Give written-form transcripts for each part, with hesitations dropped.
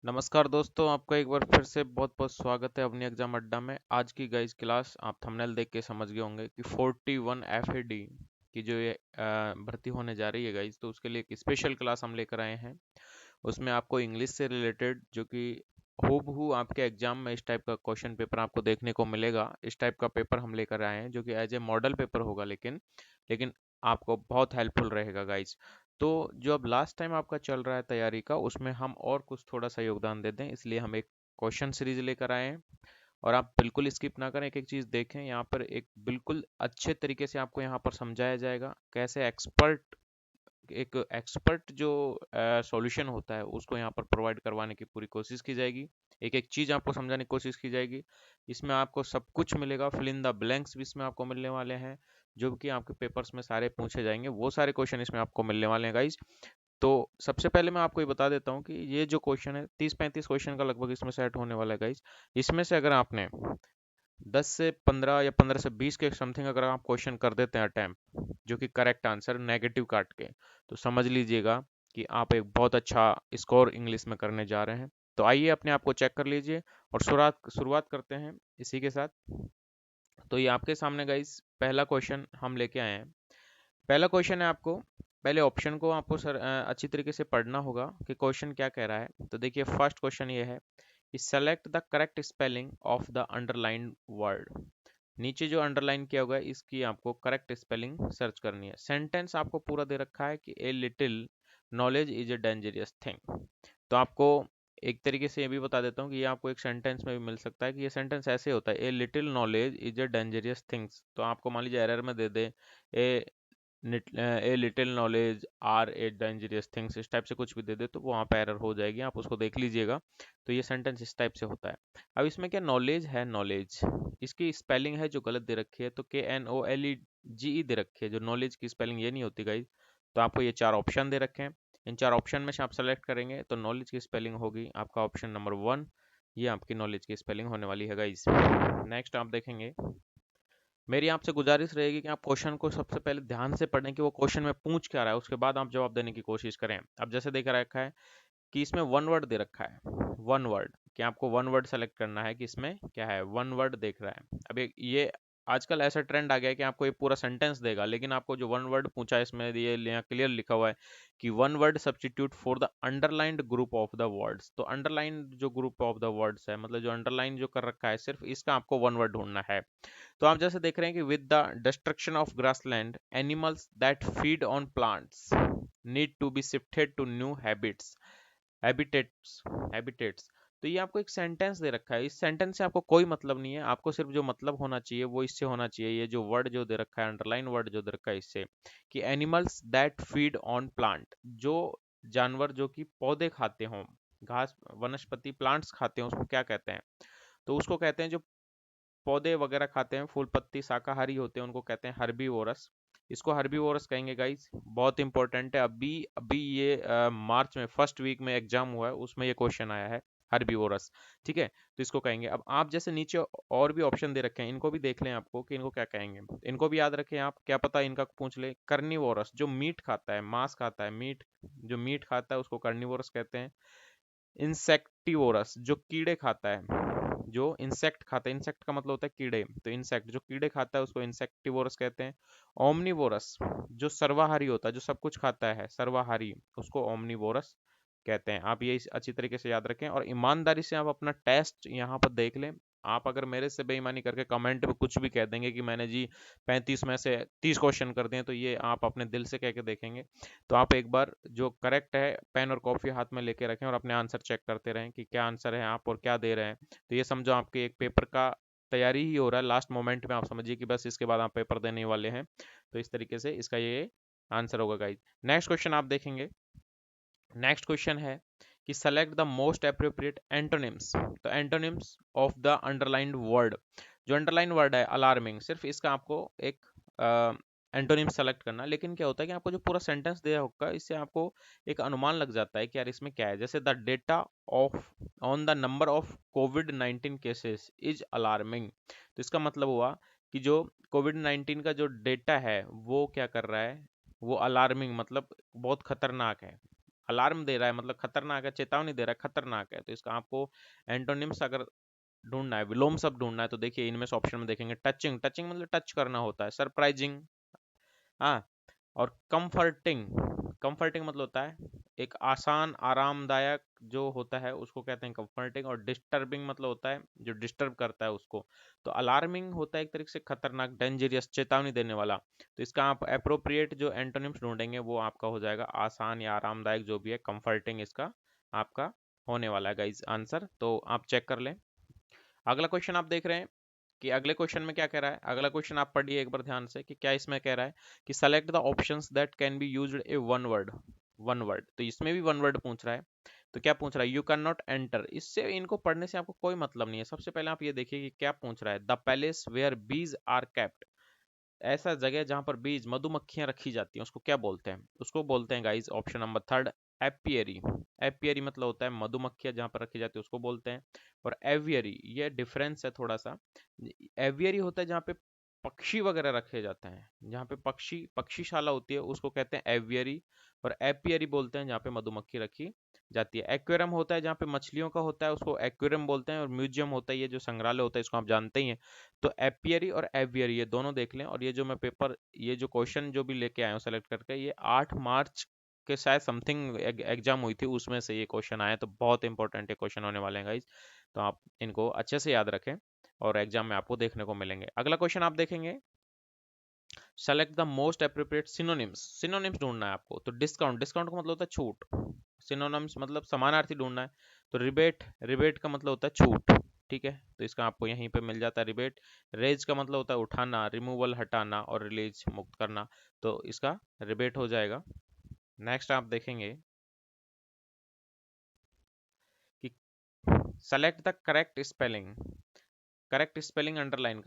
नमस्कार दोस्तों, आपका एक बार फिर से बहुत बहुत स्वागत है अपनी एग्जाम अड्डा में। आज की गाइस क्लास आप थंबनेल देख के समझ गए होंगे कि 41 एफएडी की जो ये भर्ती होने जा रही है गाइस, तो उसके लिए एक स्पेशल क्लास हम लेकर आए हैं। उसमें आपको इंग्लिश से रिलेटेड जो कि हूबहू आपके एग्जाम में इस टाइप का क्वेश्चन पेपर आपको देखने को मिलेगा। इस टाइप का पेपर हम लेकर आए हैं जो कि एज ए मॉडल पेपर होगा, लेकिन आपको बहुत हेल्पफुल रहेगा गाइस। तो जो अब लास्ट टाइम आपका चल रहा है तैयारी का, उसमें हम और कुछ थोड़ा सा योगदान दे दें, इसलिए हम एक क्वेश्चन सीरीज लेकर आए हैं। और आप बिल्कुल स्किप ना करें, एक एक चीज़ देखें। यहाँ पर एक बिल्कुल अच्छे तरीके से आपको यहाँ पर समझाया जाएगा कैसे एक्सपर्ट जो सॉल्यूशन होता है उसको यहाँ पर प्रोवाइड करवाने की पूरी कोशिश की जाएगी। एक एक चीज़ आपको समझाने की कोशिश की जाएगी। इसमें आपको सब कुछ मिलेगा, फिल इन द ब्लैंक्स भी इसमें आपको मिलने वाले हैं, जो कि आपके पेपर्स में सारे पूछे जाएंगे। वो सारे क्वेश्चन इसमें आपको मिलने वाले हैं गाइज। तो सबसे पहले मैं आपको ये बता देता हूँ कि ये जो क्वेश्चन है 30-35 क्वेश्चन का लगभग इसमें सेट होने वाला है गाइज। इसमें से अगर आपने 10 से 15 या 15 से 20 के समथिंग अगर आप क्वेश्चन कर देते हैं अटेम्प्ट, जो कि करेक्ट आंसर नेगेटिव काट के, तो समझ लीजिएगा कि आप एक बहुत अच्छा स्कोर इंग्लिश में करने जा रहे हैं। तो आइए अपने आप को चेक कर लीजिए और शुरुआत शुरुआत करते हैं इसी के साथ। तो ये आपके सामने गाइस पहला क्वेश्चन हम लेके आए हैं। पहला क्वेश्चन है, आपको पहले ऑप्शन को आपको अच्छी तरीके से पढ़ना होगा कि क्वेश्चन क्या कह रहा है। तो देखिए, फर्स्ट क्वेश्चन ये है कि select the correct spelling of the underlined word. नीचे जो अंडरलाइन किया हुआ है इसकी आपको करेक्ट स्पेलिंग सर्च करनी है। सेंटेंस आपको पूरा दे रखा है कि ए little knowledge is a dangerous thing. तो आपको एक तरीके से ये भी बता देता हूँ कि ये आपको एक सेंटेंस में भी मिल सकता है कि ये सेंटेंस ऐसे होता है, a little knowledge is a dangerous things. तो आपको मान लीजिए एरर में दे दे a a little knowledge are a dangerous things, इस टाइप से कुछ भी दे दे तो वहाँ पे एरर हो जाएगी, आप उसको देख लीजिएगा। तो ये सेंटेंस इस टाइप से होता है। अब इसमें क्या नॉलेज है, नॉलेज इसकी स्पेलिंग है जो गलत दे रखी है, तो KNOLEGE दे रखी है, जो नॉलेज की स्पेलिंग ये नहीं होती गाइज। तो आपको ये चार ऑप्शन दे रखे हैं, इन चार ऑप्शन में से आप सेलेक्ट करेंगे तो नॉलेज की स्पेलिंग होगी आपका ऑप्शन नंबर 1। ये आपकी नॉलेज की स्पेलिंग होने वाली है गाइज। नेक्स्ट आप देखेंगे, मेरी आपसे गुजारिश रहेगी कि आप क्वेश्चन को सबसे पहले ध्यान से पढ़ें कि वो क्वेश्चन में पूछ क्या रहा है, उसके बाद आप जवाब देने की कोशिश करें। अब जैसे देख रखा है कि इसमें वन वर्ड दे रखा है, वन वर्ड कि आपको वन वर्ड सेलेक्ट करना है कि इसमें क्या है, वन वर्ड देख रहा है। अब ये आजकल ऐसा ट्रेंड आ गया है कि आपको ये पूरा सेंटेंस देगा, लेकिन आपको जो वन वर्ड पूछा है इसमें ये यहाँ क्लियर लिखा हुआ है कि one word substitute for the underlined group of the words. तो अंडरलाइंड जो ग्रुप ऑफ द वर्ड्स है, मतलब जो अंडरलाइन जो कर रखा है, सिर्फ इसका आपको वन वर्ड ढूंढना है। तो आप जैसे देख रहे हैं कि with the destruction of grassland animals that feed on plants need to be shifted to new habitats. तो ये आपको एक सेंटेंस दे रखा है, इस सेंटेंस से आपको कोई मतलब नहीं है, आपको सिर्फ जो मतलब होना चाहिए वो इससे होना चाहिए। ये जो वर्ड जो दे रखा है, अंडरलाइन वर्ड जो दे रखा है इससे, कि animals that feed on plant, जो जानवर जो कि पौधे खाते हों, घास वनस्पति प्लांट्स खाते हैं, उसको क्या कहते हैं? तो उसको कहते हैं जो पौधे वगैरह खाते हैं, फूल पत्ती शाकाहारी होते हैं, उनको कहते हैं हर्बीवोरस। इसको हर्बीवोरस कहेंगे गाइस, बहुत इंपॉर्टेंट है। अभी अभी ये मार्च में फर्स्ट वीक में एग्जाम हुआ है, उसमें ये क्वेश्चन आया है, हर्बीवोरस। ठीक है, तो इसको कहेंगे। अब आप जैसे नीचे और भी ऑप्शन दे रखे हैं, इनको भी देख लें आपको कि इनको क्या कहेंगे, इनको भी याद रखें आप, क्या पता इनका पूछ ले। कर्निवोरस जो मीट खाता है, मांस खाता है, मीट जो मीट खाता है उसको कर्निवोरस कहते हैं। इंसेक्टिवोरस जो कीड़े खाता है, जो इंसेक्ट खाता है, इंसेक्ट का मतलब होता है कीड़े, तो इंसेक्ट जो कीड़े खाता है उसको इंसेक्टिवोरस कहते हैं। ओमनीवोरस जो सर्वाहारी होता है, जो सब कुछ खाता है, सर्वाहारी, उसको ओमनीवोरस कहते हैं। आप ये अच्छी तरीके से याद रखें और ईमानदारी से आप अपना टेस्ट यहाँ पर देख लें। आप अगर मेरे से बेईमानी करके कमेंट में कुछ भी कह देंगे कि मैंने जी 35 में से 30 क्वेश्चन कर दिए, तो ये आप अपने दिल से कह के देखेंगे। तो आप एक बार जो करेक्ट है पेन और कॉपी हाथ में लेके रखें और अपने आंसर चेक करते रहें कि क्या आंसर है आप और क्या दे रहे हैं। तो ये समझो आपके एक पेपर का तैयारी ही हो रहा है, लास्ट मोमेंट में आप समझिए कि बस इसके बाद आप पेपर देने वाले हैं। तो इस तरीके से इसका ये आंसर होगा गाइज। नेक्स्ट क्वेश्चन आप देखेंगे, नेक्स्ट क्वेश्चन है कि select the most appropriate antonyms. तो antonyms of the underlined word, जो अंडरलाइन वर्ड है अलार्मिंग, सिर्फ इसका आपको एक एंटोनिम सेलेक्ट करना। लेकिन क्या होता है कि आपको जो पूरा सेंटेंस दिया होगा इससे आपको एक अनुमान लग जाता है कि यार इसमें क्या है। जैसे the data of on the number of Covid 19 cases is alarming. तो इसका मतलब हुआ कि जो कोविड 19 का जो डेटा है वो क्या कर रहा है, वो अलार्मिंग मतलब बहुत खतरनाक है। अलार्म दे रहा है, मतलब खतरनाक है, चेतावनी दे रहा है, खतरनाक है। तो इसका आपको एंटोनिम्स अगर ढूंढना है, विलोम शब्द ढूंढना है, तो देखिए इनमें से ऑप्शन में देखेंगे टचिंग, टचिंग मतलब टच करना होता है, सरप्राइजिंग, हाँ, और कंफर्टिंग, कंफर्टिंग मतलब होता है एक आसान आरामदायक जो होता है उसको कहते हैं कंफर्टिंग, और डिस्टर्बिंग मतलब होता है जो डिस्टर्ब करता है उसको। तो अलार्मिंग होता है एक तरीके से खतरनाक, डेंजरियस, चेतावनी देने वाला। तो इसका आप अप्रोप्रिएट जो एंटोनिम्स ढूंढेंगे वो आपका हो जाएगा आसान या आरामदायक, जो भी है कंफर्टिंग इसका आपका होने वाला है गाइज आंसर। तो आप चेक कर लें। अगला क्वेश्चन आप देख रहे हैं कि अगले क्वेश्चन में क्या कह रहा है। अगला क्वेश्चन आप पढ़िए एक बार ध्यान से कि क्या इसमें कह रहा है कि select the options that can be used A one word, one word. तो इसमें भी वन वर्ड पूछ रहा है। तो क्या पूछ रहा है, यू कैन नॉट एंटर। इससे इनको पढ़ने से आपको कोई मतलब नहीं है। सबसे पहले आप ये देखिए कि क्या पूछ रहा है, the palace where bees are kept. ऐसा जगह जहां पर बीज मधुमक्खियां रखी जाती हैं उसको क्या बोलते हैं, उसको बोलते हैं guys option number third apiary. Apiary मतलब होता है मधुमक्खियां जहां पर रखी जाती है उसको बोलते हैं। और एवियरी, ये डिफरेंस है थोड़ा सा। एवियरी होता है जहाँ पे पक्षी वगैरह रखे जाते हैं, जहाँ पे पक्षीशाला होती है उसको कहते हैं एवियरी। और एपियरी बोलते हैं जहाँ पे मधुमक्खी रखी जाती है। एक्वेरियम होता है जहाँ पे मछलियों का होता है उसको एक्वेरियम बोलते हैं। और म्यूजियम होता है ये जो संग्रहालय होता है, इसको आप जानते ही हैं। तो एपियरी और एवियरी ये दोनों देख लें। और ये जो मैं पेपर, ये जो क्वेश्चन जो भी लेके आया हूँ सेलेक्ट करके, ये 8 मार्च के शायद समथिंग एग्जाम हुई थी, उसमें से ये क्वेश्चन आया। तो बहुत इंपॉर्टेंट ये क्वेश्चन होने वाले हैं गाइज। तो आप इनको अच्छे से याद रखें और एग्जाम में आपको देखने को मिलेंगे। अगला क्वेश्चन आप देखेंगे, select the most appropriate synonyms. Synonyms ढूंढना है आपको। तो डिस्काउंट, डिस्काउंट का मतलब होता है छूट। सिनोनिम्स मतलब समानार्थी ढूंढना है। तो रिबेट, रिबेट का मतलब होता है छूट। ठीक है, तो इसका आपको यहीं पे मिल जाता है रिबेट। रेज का मतलब होता है उठाना, रिमूवल हटाना, और रिलीज मुक्त करना। तो इसका रिबेट हो जाएगा। नेक्स्ट आप देखेंगे कि select the correct spelling. Correct spelling underline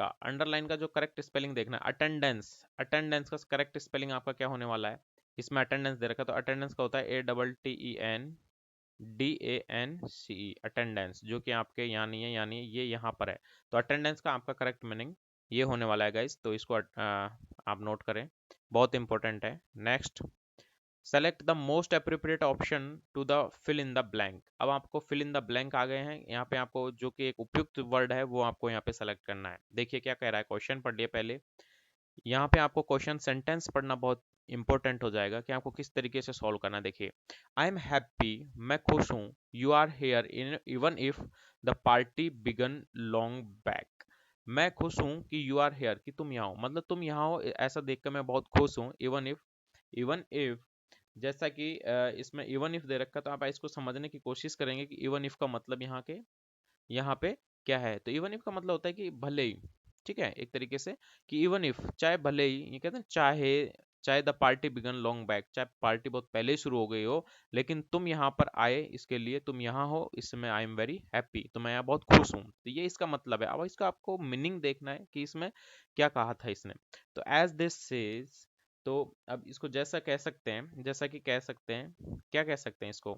का जो करेक्ट स्पेलिंग देखना है, अटेंडेंस। अटेंडेंस का करेक्ट स्पेलिंग आपका क्या होने वाला है। इसमें अटेंडेंस दे रखा है, तो अटेंडेंस का होता है ATTENDANCE, अटेंडेंस, जो कि आपके यहाँ नहीं है, यानी ये यहाँ पर है। तो अटेंडेंस का आपका करेक्ट मीनिंग ये होने वाला है गाइस। तो इसको आप नोट करें, बहुत इंपॉर्टेंट है। Next, select the most appropriate option to the fill in the blank. अब आपको फिल इन द ब्लैंक आ गए हैं। यहाँ पे आपको जो कि एक उपयुक्त वर्ड है वो आपको यहाँ पे सेलेक्ट करना है। देखिए क्या कह रहा है, क्वेश्चन पढ़िए पहले। यहाँ पे आपको क्वेश्चन सेंटेंस पढ़ना बहुत इंपॉर्टेंट हो जाएगा कि आपको किस तरीके से सॉल्व करना है। देखिए, आई एम हैप्पी, मैं खुश हूँ, you are here in even if the party began long back. मैं खुश हूँ कि यू आर हेयर, कि तुम यहाँ हो, मतलब तुम यहाँ हो, ऐसा देख कर मैं बहुत खुश हूँ। इवन इफ, इवन इफ, जैसा कि इसमें इवन इफ दे रखा, तो आप इसको समझने की कोशिश करेंगे कि इवन इफ का मतलब यहाँ पे क्या है। तो इवन इफ का मतलब होता है कि भले ही, ठीक है, एक तरीके से कि इवन इफ, चाहे भले ही, ये कहते हैं चाहे, चाहे the party began long back, चाहे पार्टी बहुत पहले ही शुरू हो गई हो, लेकिन तुम यहाँ पर आए, इसके लिए तुम यहाँ हो, इसमें आई एम वेरी हैप्पी, तो मैं यहाँ बहुत खुश हूँ। तो ये इसका मतलब है। अब इसका आपको मीनिंग देखना है कि इसमें क्या कहा था इसने। तो एज दिस सेज, तो अब इसको जैसा कह सकते हैं, जैसा कि कह सकते हैं, क्या कह सकते हैं इसको,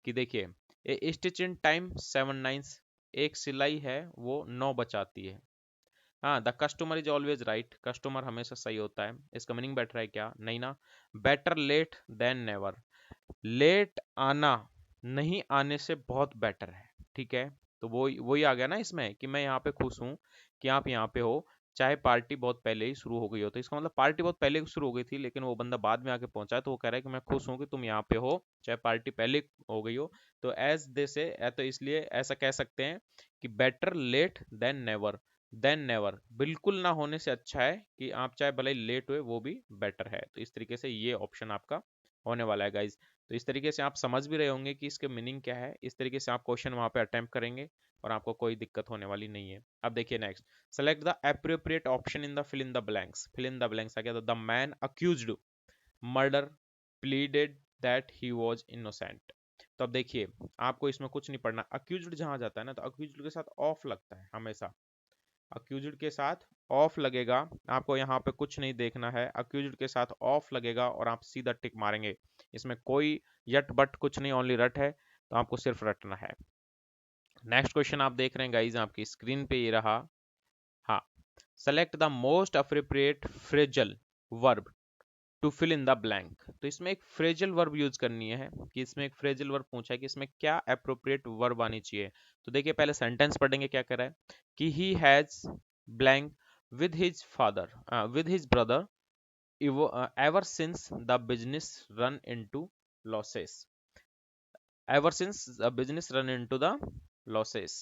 कि देखिए, a stitch in time 7 nines, एक सिलाई है वो 9 बचाती है। हाँ, the customer is always right, customer हमेशा सही होता है। इसका मीनिंग बैठ रहा है क्या, नहीं ना। Better late than never, late आना नहीं आने से बहुत बेटर है। ठीक है, तो वही आ गया ना इसमें कि मैं यहाँ पे खुश हूँ कि आप यहाँ पे हो, चाहे पार्टी बहुत पहले ही शुरू हो गई हो। तो इसका मतलब पार्टी बहुत पहले शुरू हो गई थी, लेकिन वो बंदा बाद में आके पहुंचा है, तो वो कह रहा है कि मैं खुश हूँ कि तुम यहाँ पे हो, चाहे पार्टी पहले हो गई हो। तो एज दे से, तो इसलिए ऐसा कह सकते हैं कि better late than never. Then never बिल्कुल ना होने से अच्छा है कि आप चाहे भले ही लेट हुए, वो भी बेटर है। तो इस तरीके से ये ऑप्शन आपका होने वाला है गाइज। तो इस तरीके से आप समझ भी रहे होंगे कि इसके मीनिंग क्या है। इस तरीके से आप क्वेश्चन वहां पे अटेम्प्ट करेंगे और आपको कोई दिक्कत होने वाली नहीं है। अब देखिए next, select the appropriate option in the fill in the blanks. Fill in the blanks आ गया, the man accused murder pleaded that he was innocent. तो अब देखिए, आपको इसमें कुछ नहीं पढ़ना। अक्यूज्ड जहां जाता है ना, तो अक्यूज्ड के साथ ऑफ लगता है हमेशा। अक्यूज्ड के साथ ऑफ लगेगा, आपको यहाँ पे कुछ नहीं देखना है। अक्यूज्ड के साथ ऑफ लगेगा और आप सीधा टिक मारेंगे। इसमें कोई यट बट कुछ नहीं, ओनली रट है, तो आपको सिर्फ रटना है। नेक्स्ट क्वेश्चन आप देख रहे हैं गाइज, आपकी स्क्रीन पे ये रहा। हाँ, select the most appropriate phrasal verb to fill in the blank. तो इसमें एक फ्रेजल वर्ब यूज करनी है कि इसमें एक फ्रेजल वर्ब पूछा है कि इसमें क्या अप्रोप्रिएट वर्ब आनी चाहिए। तो देखिए पहले सेंटेंस पढ़ेंगे क्या कह रहा है कि he has blank with his father with his brother ever since the business run into losses, ever since the business run into the losses।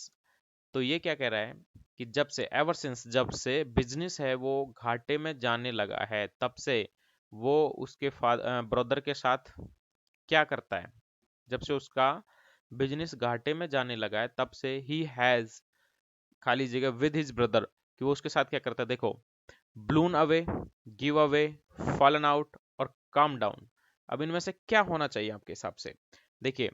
तो ये क्या कह रहा है कि जब से ever since, जब से बिजनेस है वो घाटे में जाने लगा है, तब से वो उसके ब्रदर के साथ क्या करता है। जब से उसका बिजनेस घाटे में जाने लगा है तब से ही हैज खाली जगह विद हिज ब्रदर, कि वो उसके साथ क्या करता है। देखो, ब्लून away, give away, fallen out और काम डाउन। अब इनमें से क्या होना चाहिए आपके हिसाब से। देखिए,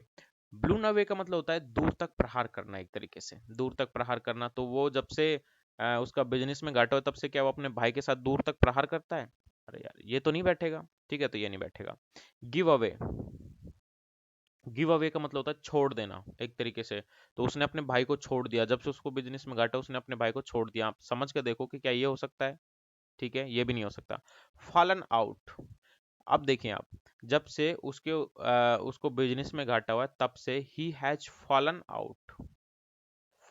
ब्लून अवे का मतलब होता है दूर तक प्रहार करना, एक तरीके से दूर तक प्रहार करना। तो वो जब से उसका बिजनेस में घाटा हो तब से क्या वो अपने भाई के साथ दूर तक प्रहार करता है। अरे यार ये तो नहीं बैठेगा, ठीक है, तो ये नहीं बैठेगा। गिव अवे, गिव अवे का मतलब होता है छोड़ देना, एक तरीके से। तो उसने अपने भाई को छोड़ दिया, जब से उसको बिजनेस में घाटा उसने अपने भाई को छोड़ दिया। आप समझ के देखो कि क्या ये हो सकता है। ठीक है, ये भी नहीं हो सकता। फॉलन आउट, अब देखिए आप, जब से उसको बिजनेस में घाटा हुआ है तब से he has fallen out,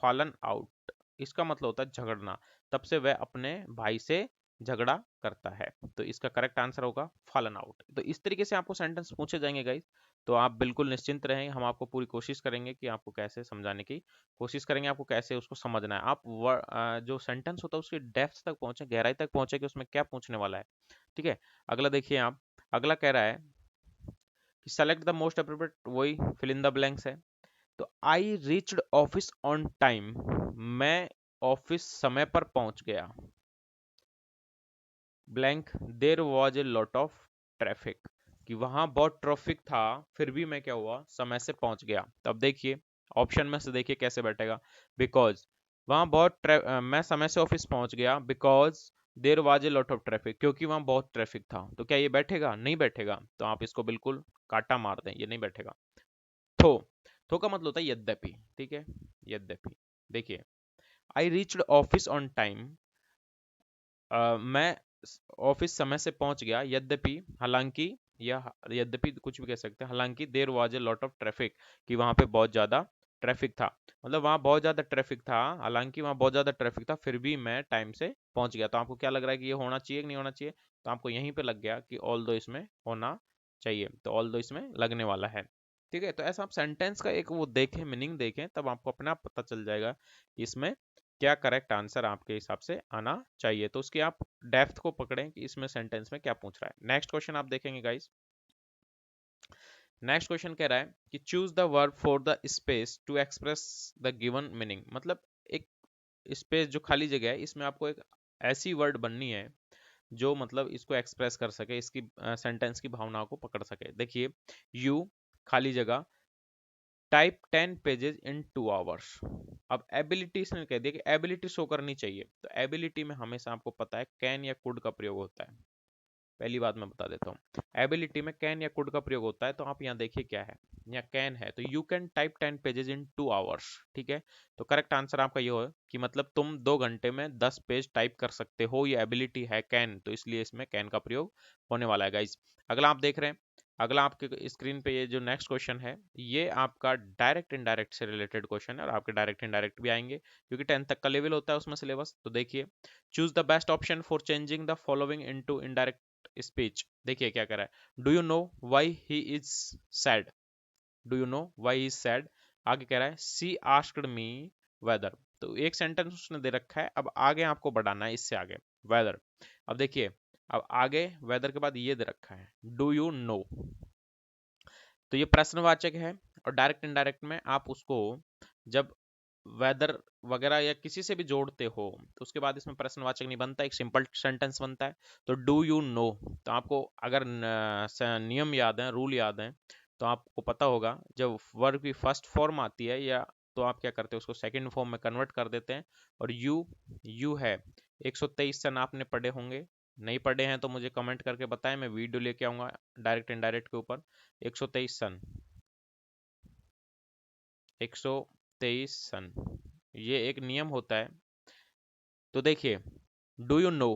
fallen out इसका मतलब होता है झगड़ना। तब से वह अपने भाई से झगड़ा करता है। तो इसका करेक्ट आंसर होगा फॉलन आउट। तो इस तरीके से आपको सेंटेंस पूछे जाएंगे गाइस। तो आप बिल्कुल निश्चिंत रहें, हम आपको पूरी कोशिश करेंगे कि आपको कैसे समझाने की कोशिश करेंगे, आपको कैसे उसको समझना है। आप जो सेंटेंस होता है उसकी डेप्थ तक पहुंचे, गहराई तक पहुंचे कि उसमें क्या पूछने वाला है। ठीक है, अगला देखिए आप, अगला कह रहा है कि सेलेक्ट द मोस्ट अप्रोप्रिएट, वही फिल इन द ब्लैंक्स है। तो I reached office on time, मैं ऑफिस समय पर पहुंच गया। Blank, there was a lot of traffic, कि वहां बहुत ट्रैफिक था फिर भी मैं क्या हुआ, समय से पहुंच गया। तो अब देखिए ऑप्शन में से देखिए कैसे बैठेगा। बिकॉज, वहां मैं समय से ऑफिस पहुंच गया because there was a lot of traffic, क्योंकि वहां बहुत ट्रैफिक था। तो क्या ये बैठेगा, नहीं बैठेगा। तो आप इसको बिल्कुल काटा मार दें, ये नहीं बैठेगा। थो, थो का मतलब होता है यद्यपि, ठीक है, यद्यपि। देखिए, I reached office on time, मैं ऑफिस समय से पहुंच गया, यद्यपि, हालांकि, या यद्यपि कुछ भी कह सकते हैं। हालांकि there was a lot of traffic, कि वहां पे बहुत ज्यादा ट्रैफिक था। मतलब वहां बहुत ज्यादा ट्रैफिक था, हालांकि वहां बहुत ज्यादा ट्रैफिक था फिर भी मैं टाइम से पहुंच गया। तो आपको क्या लग रहा है कि ये होना चाहिए कि नहीं होना चाहिए। तो आपको यहीं पे लग गया कि ऑल दो इसमें होना चाहिए। तो ऑल दो इसमें लगने वाला है। ठीक है, तो ऐसा आप सेंटेंस का एक वो देखें, मीनिंग देखें, तब आपको अपने आप पता चल जाएगा कि इसमें क्या करेक्ट आंसर आपके हिसाब से आना चाहिए। तो उसकी आप डेप्थ को पकड़ें कि इसमें सेंटेंस में क्या पूछ रहा है। नेक्स्ट क्वेश्चन आप देखेंगे गाइस। नेक्स्ट क्वेश्चन कह रहा है कि choose the verb for the space to express the given meaning. मतलब एक स्पेस जो खाली जगह है, इसमें आपको एक ऐसी वर्ड बननी है जो मतलब इसको एक्सप्रेस कर सके, इसकी सेंटेंस की भावनाओं को पकड़ सके। देखिए, यू खाली जगह टाइप 10 पेजेस इन 2 आवर्स। अब एबिलिटी इसने कह दिया कि एबिलिटी शो करनी चाहिए। तो एबिलिटी में हमेशा आपको पता है कैन या कुड का प्रयोग होता है। पहली बात मैं बता देता हूँ, एबिलिटी में कैन या कुड का प्रयोग होता है। तो आप यहाँ देखिए क्या है, यहाँ कैन है, तो you can type 10 pages in 2 hours. ठीक है, तो करेक्ट आंसर आपका ये हो कि मतलब तुम 2 घंटे में 10 पेज टाइप कर सकते हो। ये एबिलिटी है कैन, तो इसलिए इसमें कैन का प्रयोग होने वाला है गाइज। अगला आप देख रहे हैं, अगला आपके स्क्रीन पे ये जो नेक्स्ट क्वेश्चन है, ये आपका डायरेक्ट इनडायरेक्ट से रिलेटेड क्वेश्चन है। और आपके डायरेक्ट इनडायरेक्ट भी आएंगे क्योंकि 10 तक का लेवल होता है उसमें सिलेबस। तो देखिए, choose the best option for changing the following into indirect speech. देखिए क्या कर रहा है, do you know why he is sad, do you know why he is sad. आगे कह रहा है सी आस्क्ड मी वेदर। तो एक सेंटेंस उसने दे रखा है, अब आगे आपको बढ़ाना है इससे आगे वेदर। अब देखिए, अब आगे वेदर के बाद ये दे रखा है डू यू नो। तो ये प्रश्नवाचक है। और डायरेक्ट इनडायरेक्ट में आप उसको जब वेदर वगैरह या किसी से भी जोड़ते हो तो उसके बाद इसमें प्रश्नवाचक नहीं बनता, एक सिंपल सेंटेंस बनता है। तो डू यू नो, तो आपको अगर नियम याद है, रूल याद है, तो आपको पता होगा जब वर्ब की फर्स्ट फॉर्म आती है या, तो आप क्या करते हैं उसको सेकंड फॉर्म में कन्वर्ट कर देते हैं। और यू है 123 सन आपने पढ़े होंगे, नहीं पढ़े हैं तो मुझे कमेंट करके बताएं, मैं वीडियो लेके आऊंगा डायरेक्ट इनडायरेक्ट के ऊपर। 123 सन, 123 सन, ये एक नियम होता है। तो देखिए, डू यू नो,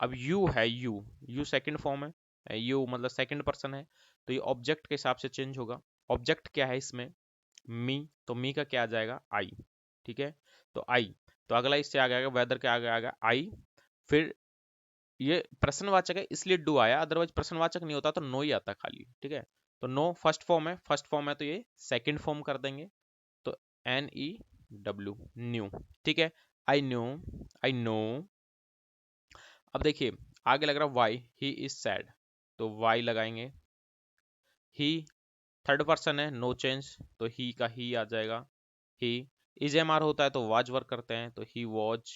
अब यू है, यू सेकंड फॉर्म है, यू मतलब सेकंड पर्सन है, तो ये ऑब्जेक्ट के हिसाब से चेंज होगा। ऑब्जेक्ट क्या है इसमें, मी, तो मी का क्या आ जाएगा, आई। ठीक है, तो आई, तो अगला इससे आगे आएगा, वेदर के आगे आएगा आई। फिर ये प्रश्नवाचक है इसलिए डू आया, अदरवाइज प्रश्नवाचक नहीं होता तो नो ही आता खाली। ठीक है, तो नो फर्स्ट फॉर्म है, फर्स्ट फॉर्म है तो ये सेकंड फॉर्म कर देंगे, तो एन ई डब्ल्यू, न्यू। ठीक है, आई न्यू, आई नो। अब देखिए आगे लग रहा वाई, ही इज सैड, तो वाई लगाएंगे। ही थर्ड पर्सन है, नो चेंज, तो ही का ही आ जाएगा, ही। इज एम आर होता है तो वाज वर्क करते हैं, तो ही वॉज,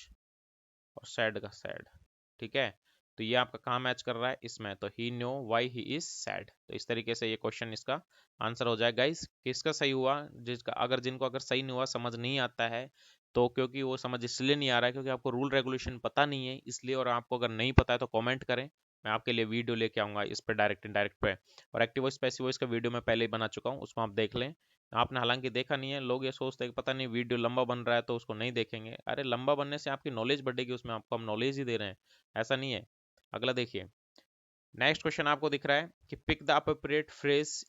और सैड का सैड। ठीक है, तो ये आपका कहाँ मैच कर रहा है, इसमें, तो he know why he is sad. तो इस तरीके से ये क्वेश्चन इसका आंसर हो जाएगा। गाइस किसका सही हुआ, जिसका अगर जिनको अगर सही नहीं हुआ, समझ नहीं आता है, तो क्योंकि वो समझ इसलिए नहीं आ रहा है क्योंकि आपको रूल रेगुलेशन पता नहीं है इसलिए, और आपको अगर नहीं पता है तो कमेंट करें, मैं आपके लिए वीडियो लेके आऊंगा इस पे, डायरेक्ट इनडायरेक्ट पे। और एक्टिव वॉइस पैसिव वॉइस का वीडियो मैं पहले ही बना चुका हूँ, उसको आप देख लें। आपने हालांकि देखा नहीं है, लोग ये सोचते हैं कि पता नहीं वीडियो लंबा बन रहा है तो उसको नहीं देखेंगे। अरे लंबा बनने से आपकी नॉलेज बढ़ेगी, उसमें आपको हम नॉलेज ही दे रहे हैं, ऐसा नहीं है। अगला देखिए, नेक्स्ट क्वेश्चन आपको दिख रहा है कि pick the appropriate phrase,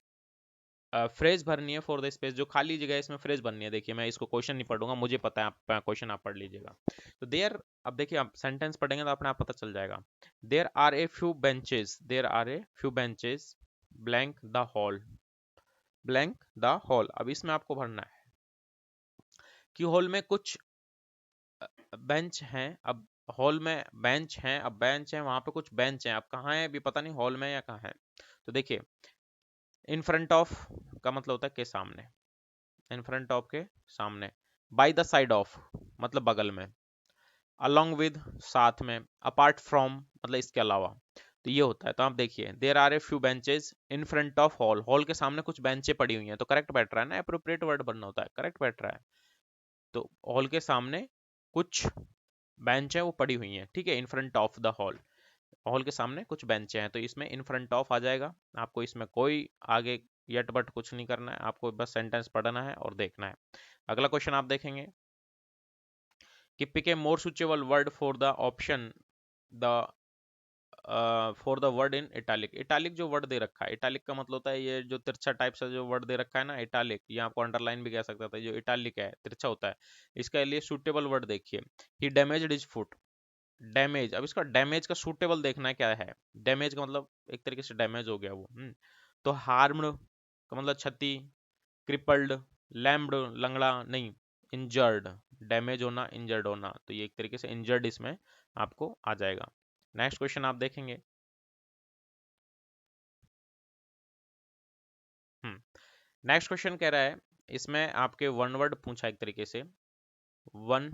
phrase भरनी है फॉर द स्पेस, जो खाली जगह है इसमें फ्रेज भरनी है। देखिए मैं इसको क्वेश्चन नहीं पढ़ूंगा, मुझे पता है, आप क्वेश्चन आप पढ़ लीजिएगा। तो देयर, अब देखिए आप सेंटेंस पढ़ेंगे तो अपने आप पता चल जाएगा। There are a few benches, there are a few benches, blank the hall, blank the hall. अब इसमें आपको भरना है कि हॉल में कुछ बेंच हैं। अब हॉल में बेंच हैं, अब बेंच है वहां पे कुछ बेंच हैं, अब कहाँ है अभी पता नहीं, हॉल में या कहाँ है। तो देखिए इन फ्रंट ऑफ का मतलब होता है के सामने, इन फ्रंट ऑफ के सामने, बाय द साइड ऑफ मतलब बगल में, अलोंग विद साथ में, अपार्ट फ्रॉम मतलब इसके अलावा, तो ये होता है। तो आप देखिए there are a few benches in front of hall, hall के सामने कुछ बेंचें पड़ी हुई हैं, तो करेक्ट बैठ रहा है ना, एप्रोप्रिएट वर्ड बनना होता है, करेक्ट बैठ रहा है। तो हॉल के सामने कुछ बेंच है वो पड़ी हुई हैं, ठीक है, इन front of the hall, hall के सामने कुछ बेंचें हैं, तो इसमें इन फ्रंट ऑफ आ जाएगा। आपको इसमें कोई आगे यट बट कुछ नहीं करना है, आपको बस सेंटेंस पढ़ना है और देखना है। अगला क्वेश्चन आप देखेंगे कि pick a more suitable word for the option, the for the word in italic. Italic जो वर्ड दे रखा है, इटालिक का मतलब होता है ये जो तिरछा टाइप से जो वर्ड दे रखा है ना, इटालिक, ये आपको अंडरलाइन भी कह सकता था, जो इटालिक है तिरछा होता है, इसका लिए सूटेबल वर्ड देखिए, ही डैमेज्ड हिज फुट, डैमेज। अब इसका डैमेज का सूटेबल देखना है क्या है, डैमेज का मतलब एक तरीके से डैमेज हो गया वो। तो हार्म्ड का मतलब क्षति, क्रिपल्ड, लैम्ड लंगड़ा नहीं, इंजर्ड, डैमेज होना इंजर्ड होना, तो ये एक तरीके से इंजर्ड इसमें आपको आ जाएगा। नेक्स्ट क्वेश्चन आप देखेंगे। नेक्स्ट क्वेश्चन कह रहा है, इसमें आपके वन वर्ड पूछा एक तरीके से, one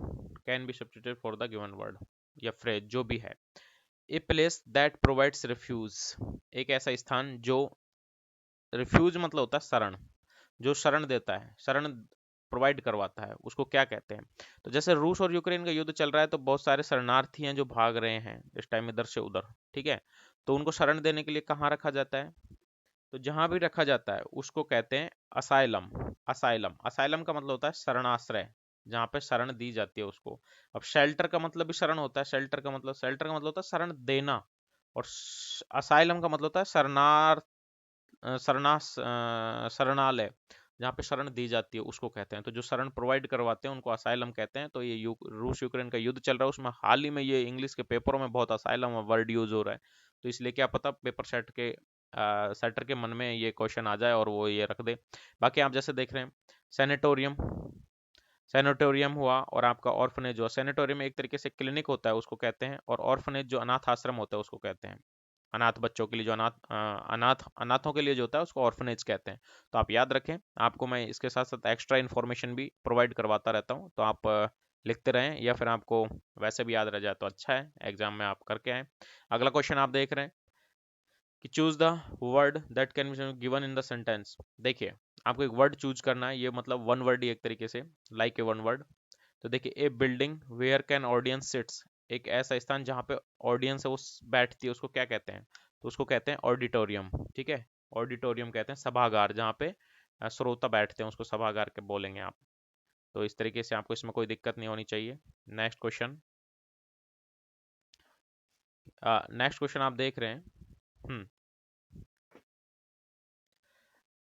can be substituted for the given word या फ्रेज जो भी है। A place that provides refuge, एक ऐसा स्थान जो, रिफ्यूज मतलब होता है शरण, जो शरण देता है, शरण प्रोवाइड करवाता है, उसको क्या कहते हैं। तो जैसे रूस और यूक्रेन का युद्ध चल रहा है तो बहुत सारे शरणार्थी हैं जो भाग रहे हैं इस टाइम इधर से उधर, ठीक है, तो उनको शरण देने के लिए कहाँ रखा जाता है, तो जहां भी रखा जाता है उसको कहते हैं असाइलम। असाइलम, असाइलम का मतलब होता है शरणाश्रय, जहाँ पे शरण दी जाती है उसको। अब शेल्टर का मतलब भी शरण होता है, शेल्टर का मतलब होता है शरण देना, और असाइलम का मतलब होता है शरणालय, जहाँ पे शरण दी जाती है उसको कहते हैं। तो जो शरण प्रोवाइड करवाते हैं उनको असाइलम कहते हैं। तो ये रूस यूक्रेन का युद्ध चल रहा है, उसमें हाल ही में ये इंग्लिश के पेपरों में बहुत असाइलम वर्ड यूज हो रहा है, तो इसलिए क्या पता पेपर सेट के सेटर के मन में ये क्वेश्चन आ जाए और वो ये रख दे। बाकी आप जैसे देख रहे हैं सैनिटोरियम, सैनिटोरियम हुआ, और आपका ऑर्फनेज हुआ। सैनिटोरियम एक तरीके से क्लिनिक होता है उसको कहते हैं, और ऑर्फनेज जो अनाथ आश्रम होता है उसको कहते हैं, अनाथ बच्चों के लिए, जो अनाथों के लिए जो होता है उसको ऑर्फनेज कहते हैं। तो आप याद रखें, आपको मैं इसके साथ साथ एक्स्ट्रा इन्फॉर्मेशन भी प्रोवाइड करवाता रहता हूँ, तो आप लिखते रहें, या फिर आपको वैसे भी याद रह जाए तो अच्छा है, एग्जाम में आप करके आए। अगला क्वेश्चन आप देख रहे हैं कि choose the word that can be given in the sentence. देखिए आपको एक वर्ड चूज करना है, ये मतलब वन वर्ड ही एक तरीके से, लाइक ए वन वर्ड। तो देखिए a building where can audience sits, एक ऐसा स्थान जहाँ पे ऑडियंस है वो बैठती है, उसको क्या कहते हैं, तो उसको कहते हैं ऑडिटोरियम। ठीक है, ऑडिटोरियम कहते हैं सभागार, जहाँ पे श्रोता बैठते हैं उसको सभागार के बोलेंगे आप। तो इस तरीके से आपको इसमें कोई दिक्कत नहीं होनी चाहिए। नेक्स्ट क्वेश्चन, नेक्स्ट क्वेश्चन आप देख रहे हैं।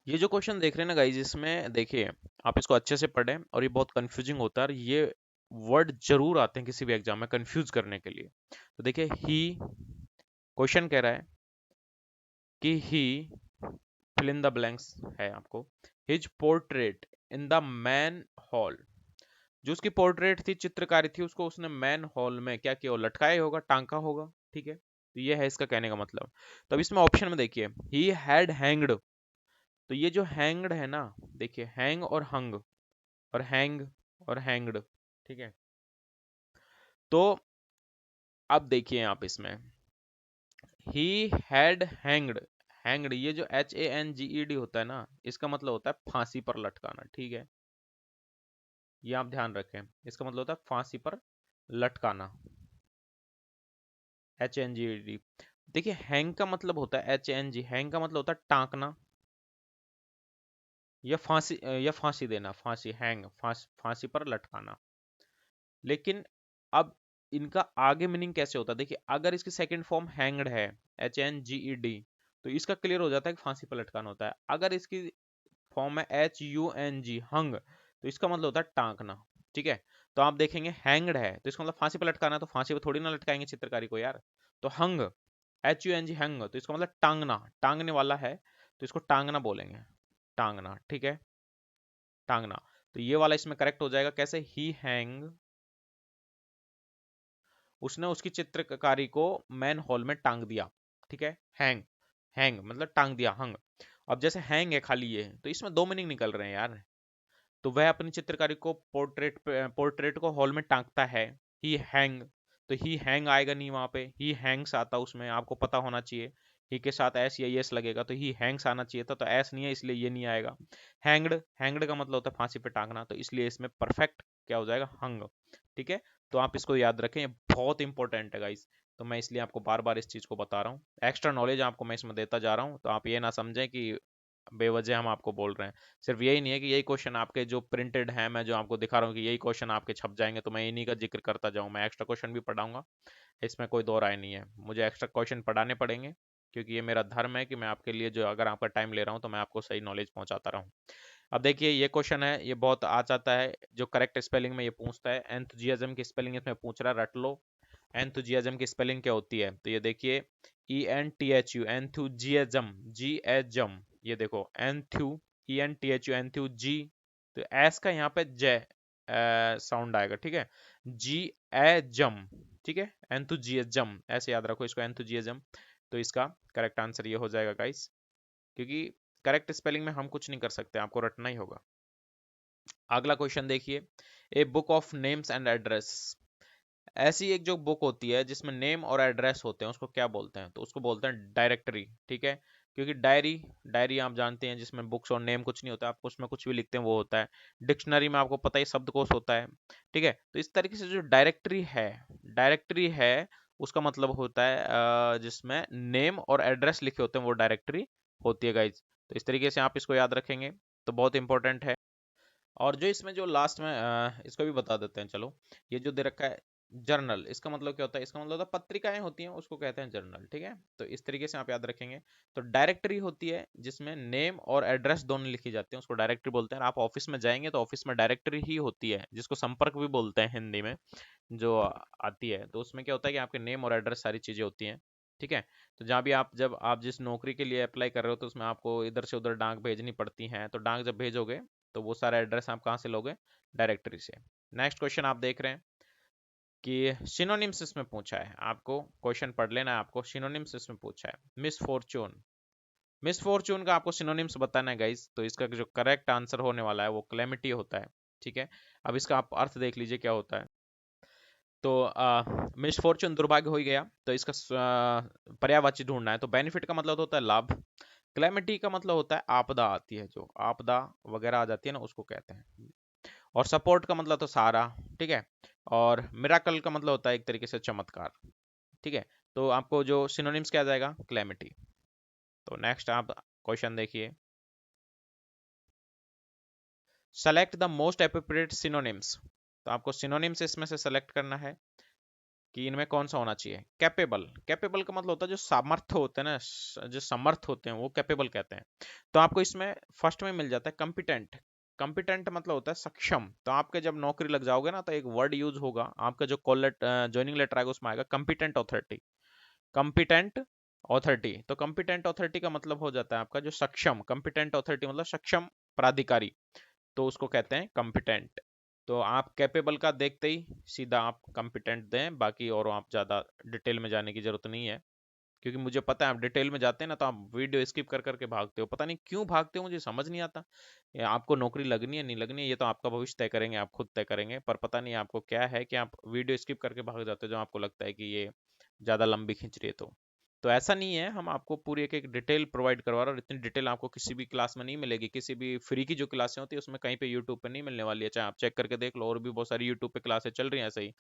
ये जो क्वेश्चन देख रहे हैं ना गाइज, इसमें देखिए आप इसको अच्छे से पढ़ें, और ये बहुत कंफ्यूजिंग होता है, और ये वर्ड जरूर आते हैं किसी भी एग्जाम में कंफ्यूज करने के लिए। तो देखिए ही, क्वेश्चन कह रहा है कि ही फिल इन द ब्लैंक्स है आपको, his portrait in the man hall, जो उसकी पोर्ट्रेट थी, चित्रकारी थी, उसको उसने मैन हॉल में क्या किया, लटकाया होगा, टांका होगा, ठीक है। तो ये है इसका कहने का मतलब। तो अब इसमें ऑप्शन में देखिए, ही हैड हैंग्ड, तो ये जो हैंग्ड है ना, देखिए हैंग और हंग, और हैंग और हैंग्ड, ठीक है। तो अब देखिए आप इसमें, ही हैड हैंग्ड, हैंग्ड ये जो HANGED होता है ना, इसका मतलब होता है फांसी पर लटकाना, ठीक है। ये आप ध्यान रखें, इसका मतलब होता है फांसी पर लटकाना, HNGED। देखिए हैंग का मतलब होता है HNG, हैंग का मतलब होता है टांकना, या फांसी देना, फांसी, हैंग फांसी पर लटकाना। लेकिन अब इनका आगे मीनिंग कैसे होता है, देखिए अगर इसकी सेकंड फॉर्म हैंग्ड है, HNGED, तो इसका क्लियर हो जाता है कि फांसी पर लटकाना होता है। अगर इसकी फॉर्म है HUNG, हंग, तो इसका मतलब होता है टांकना, ठीक है। तो आप देखेंगे हैंग्ड है तो इसका मतलब फांसी पर लटकाना है, तो फांसी पर थोड़ी ना लटकाएंगे चित्रकारी को यार। तो हंग, HUNG, हंग, तो इसका मतलब टांगना, टांगने वाला है, तो इसको टांगना बोलेंगे, टांगना, ठीक है, टांगना। तो ये वाला इसमें करेक्ट हो जाएगा, कैसे, ही हैंग, उसने उसकी चित्रकारी को मैन हॉल में टांग दिया, ठीक है। हैंग, हैंग मतलब टांग दिया, हंग। अब जैसे हैंग है खाली ये, तो इसमें दो मीनिंग निकल रहे हैं यार। तो वह अपनी चित्रकारी को पोर्ट्रेट को हॉल में टांगता है, ही हैंग, तो ही हैंग आएगा नहीं वहां पे, ही हैंग्स आता, उसमें आपको पता होना चाहिए, ही के साथ एस या एस लगेगा, तो ही हैंग्स आना चाहिए था, तो एस नहीं है इसलिए ये नहीं आएगा। हैंग्ड, हैंग्ड का मतलब होता है फांसी पे टांगना, तो इसलिए इसमें परफेक्ट क्या हो जाएगा, हंग, ठीक है। तो आप इसको याद रखें, ये बहुत इंपॉर्टेंट है गाइस। तो मैं इसलिए आपको बार बार इस चीज को बता रहा हूँ, एक्स्ट्रा नॉलेज आपको मैं इसमें देता जा रहा हूँ, तो आप ये ना समझें कि बेवजह हम आपको बोल रहे हैं। सिर्फ यही नहीं है कि यही क्वेश्चन आपके जो प्रिंटेड है, मैं जो आपको दिखा रहा हूँ कि यही क्वेश्चन आपके छप जाएंगे, तो मैं इन्हीं का जिक्र करता जाऊँ, मैं एक्स्ट्रा क्वेश्चन भी पढ़ाऊंगा, इसमें कोई दो राय नहीं है, मुझे एक्स्ट्रा क्वेश्चन पढ़ाने पड़ेंगे, क्योंकि ये मेरा धर्म है कि मैं आपके लिए जो अगर आपका टाइम ले रहा हूँ तो मैं आपको सही नॉलेज पहुंचाता रहूँ। अब देखिए ये क्वेश्चन है, ये बहुत आ जाता है, जो करेक्ट स्पेलिंग में ये पूछता है, एंथुजियाज्म की स्पेलिंग इसमें पूछ रहा है, रट लो। एंथुजियाज्म की स्पेलिंग क्या होती है, तो ये देखिए, ENTHU, एंथुजियाज्म, GHM, ये देखो एंथ्यू, ENTHU, एंथ्यू, जी, तो एस का यहाँ पे जय साउंड आएगा, ठीक है, जी ए जम, ठीक है, एंथुजियाज्म ऐसे याद रखो इसको, एंथुजियाज्म। तो इसका करेक्ट आंसर ये हो जाएगा गाइस, क्योंकि करेक्ट स्पेलिंग में हम कुछ नहीं कर सकते, आपको रटना ही होगा। अगला क्वेश्चन देखिए, a book of names and address, ऐसी एक जो बुक होती है जिसमें नेम और एड्रेस होते हैं, उसको क्या बोलते हैं, तो उसको बोलते हैं डायरेक्टरी, ठीक है। क्योंकि डायरी, डायरी आप जानते हैं जिसमें बुक्स और नेम कुछ नहीं होता, आप उसमें कुछ भी लिखते हैं वो होता है। डिक्शनरी में आपको पता ही शब्दकोश होता है, ठीक है। तो इस तरीके से जो डायरेक्टरी है, डायरेक्टरी है, उसका मतलब होता है जिसमें नेम और एड्रेस लिखे होते हैं, वो डायरेक्टरी होती है गाइज। तो इस तरीके से आप इसको याद रखेंगे, तो बहुत इंपॉर्टेंट है। और जो इसमें जो लास्ट में इसको भी बता देते हैं चलो, ये जो दे रखा है जर्नल, इसका मतलब क्या होता है, इसका मतलब होता है पत्रिकाएं होती हैं उसको कहते हैं जर्नल, ठीक है। तो इस तरीके से आप याद रखेंगे। तो डायरेक्टरी होती है जिसमें नेम और एड्रेस दोनों लिखी जाती है, उसको डायरेक्टरी बोलते हैं। आप ऑफिस में जाएंगे तो ऑफिस में डायरेक्टरी ही होती है, जिसको संपर्क भी बोलते हैं हिंदी में, जो आती है, तो उसमें क्या होता है कि आपके नेम और एड्रेस सारी चीजें होती हैं, ठीक है। तो जहाँ भी आप, जब आप जिस नौकरी के लिए अप्लाई कर रहे हो, तो उसमें आपको इधर से उधर डाक भेजनी पड़ती हैं, तो डाक जब भेजोगे तो वो सारा एड्रेस आप कहाँ से लोगे, डायरेक्टरी से। नेक्स्ट क्वेश्चन आप देख रहे हैं कि सिनोनिम्स इसमें पूछा है, आपको क्वेश्चन पढ़ लेना है, आपको सिनोनिम्स इसमें पूछा है। मिस फॉर्चून, मिस फॉर्चून का आपको सिनोनिम्स बताना है गाइस, तो इसका जो करेक्ट आंसर होने वाला है वो क्लेमिटी होता है, ठीक है। अब इसका आप अर्थ देख लीजिए क्या होता है। तो मिस फॉर्चून दुर्भाग्य हो ही गया, तो इसका पर्यायवाची ढूंढना है, तो बेनिफिट का मतलब होता है लाभ, क्लेमिटी का मतलब होता है आपदा आती है, जो आपदा वगैरह आ जाती है ना उसको कहते हैं। और सपोर्ट का मतलब तो सहारा, ठीक है। और मिराकल का मतलब होता है एक तरीके से चमत्कार, ठीक है। तो आपको जो सिनोनिम्स क्या आ जाएगा, क्लेमिटी। तो नेक्स्ट आप क्वेश्चन देखिए, select the most appropriate synonyms, तो आपको सिनोनिम्स इसमें से सेलेक्ट करना है कि इनमें कौन सा होना चाहिए। कैपेबल, कैपेबल का मतलब होता है जो सामर्थ्य होते हैं ना, जो समर्थ होते हैं वो कैपेबल कहते हैं। तो आपको इसमें फर्स्ट में मिल जाता है कंपिटेंट। कंपिटेंट मतलब होता है सक्षम। तो आपके जब नौकरी लग जाओगे ना तो एक वर्ड यूज होगा आपका, जो कॉल लेटर ज्वाइनिंग लेटर आएगा उसमें आएगा कंपिटेंट ऑथोरिटी। कंपिटेंट ऑथोरिटी, तो कंपिटेंट ऑथोरिटी का मतलब हो जाता है आपका जो सक्षम, कंपिटेंट ऑथोरिटी मतलब सक्षम प्राधिकारी, तो उसको कहते हैं कंपिटेंट। तो आप कैपेबल का देखते ही सीधा आप कंपिटेंट दें, बाकी और आप ज़्यादा डिटेल में जाने की जरूरत नहीं है, क्योंकि मुझे पता है आप डिटेल में जाते हैं ना तो आप वीडियो स्किप कर करके भागते हो, पता नहीं क्यों भागते हो, मुझे समझ नहीं आता। ये आपको नौकरी लगनी है नहीं लगनी है ये तो आपका भविष्य तय करेंगे, आप खुद तय करेंगे, पर पता नहीं आपको क्या है कि आप वीडियो स्किप करके भाग जाते हो जो आपको लगता है कि ये ज़्यादा लंबी खींच रही है। तो ऐसा नहीं है, हम आपको पूरी एक एक डिटेल प्रोवाइड करवा रहे हैं, और इतनी डिटेल आपको किसी भी क्लास में नहीं मिलेगी, किसी भी फ्री की जो क्लासें होती है उसमें कहीं पे यूट्यूब पे नहीं मिलने वाली है, चाहे आप चेक करके देख लो, और भी बहुत सारी यूट्यूब पे क्लासें चल रही हैं ऐसे ही।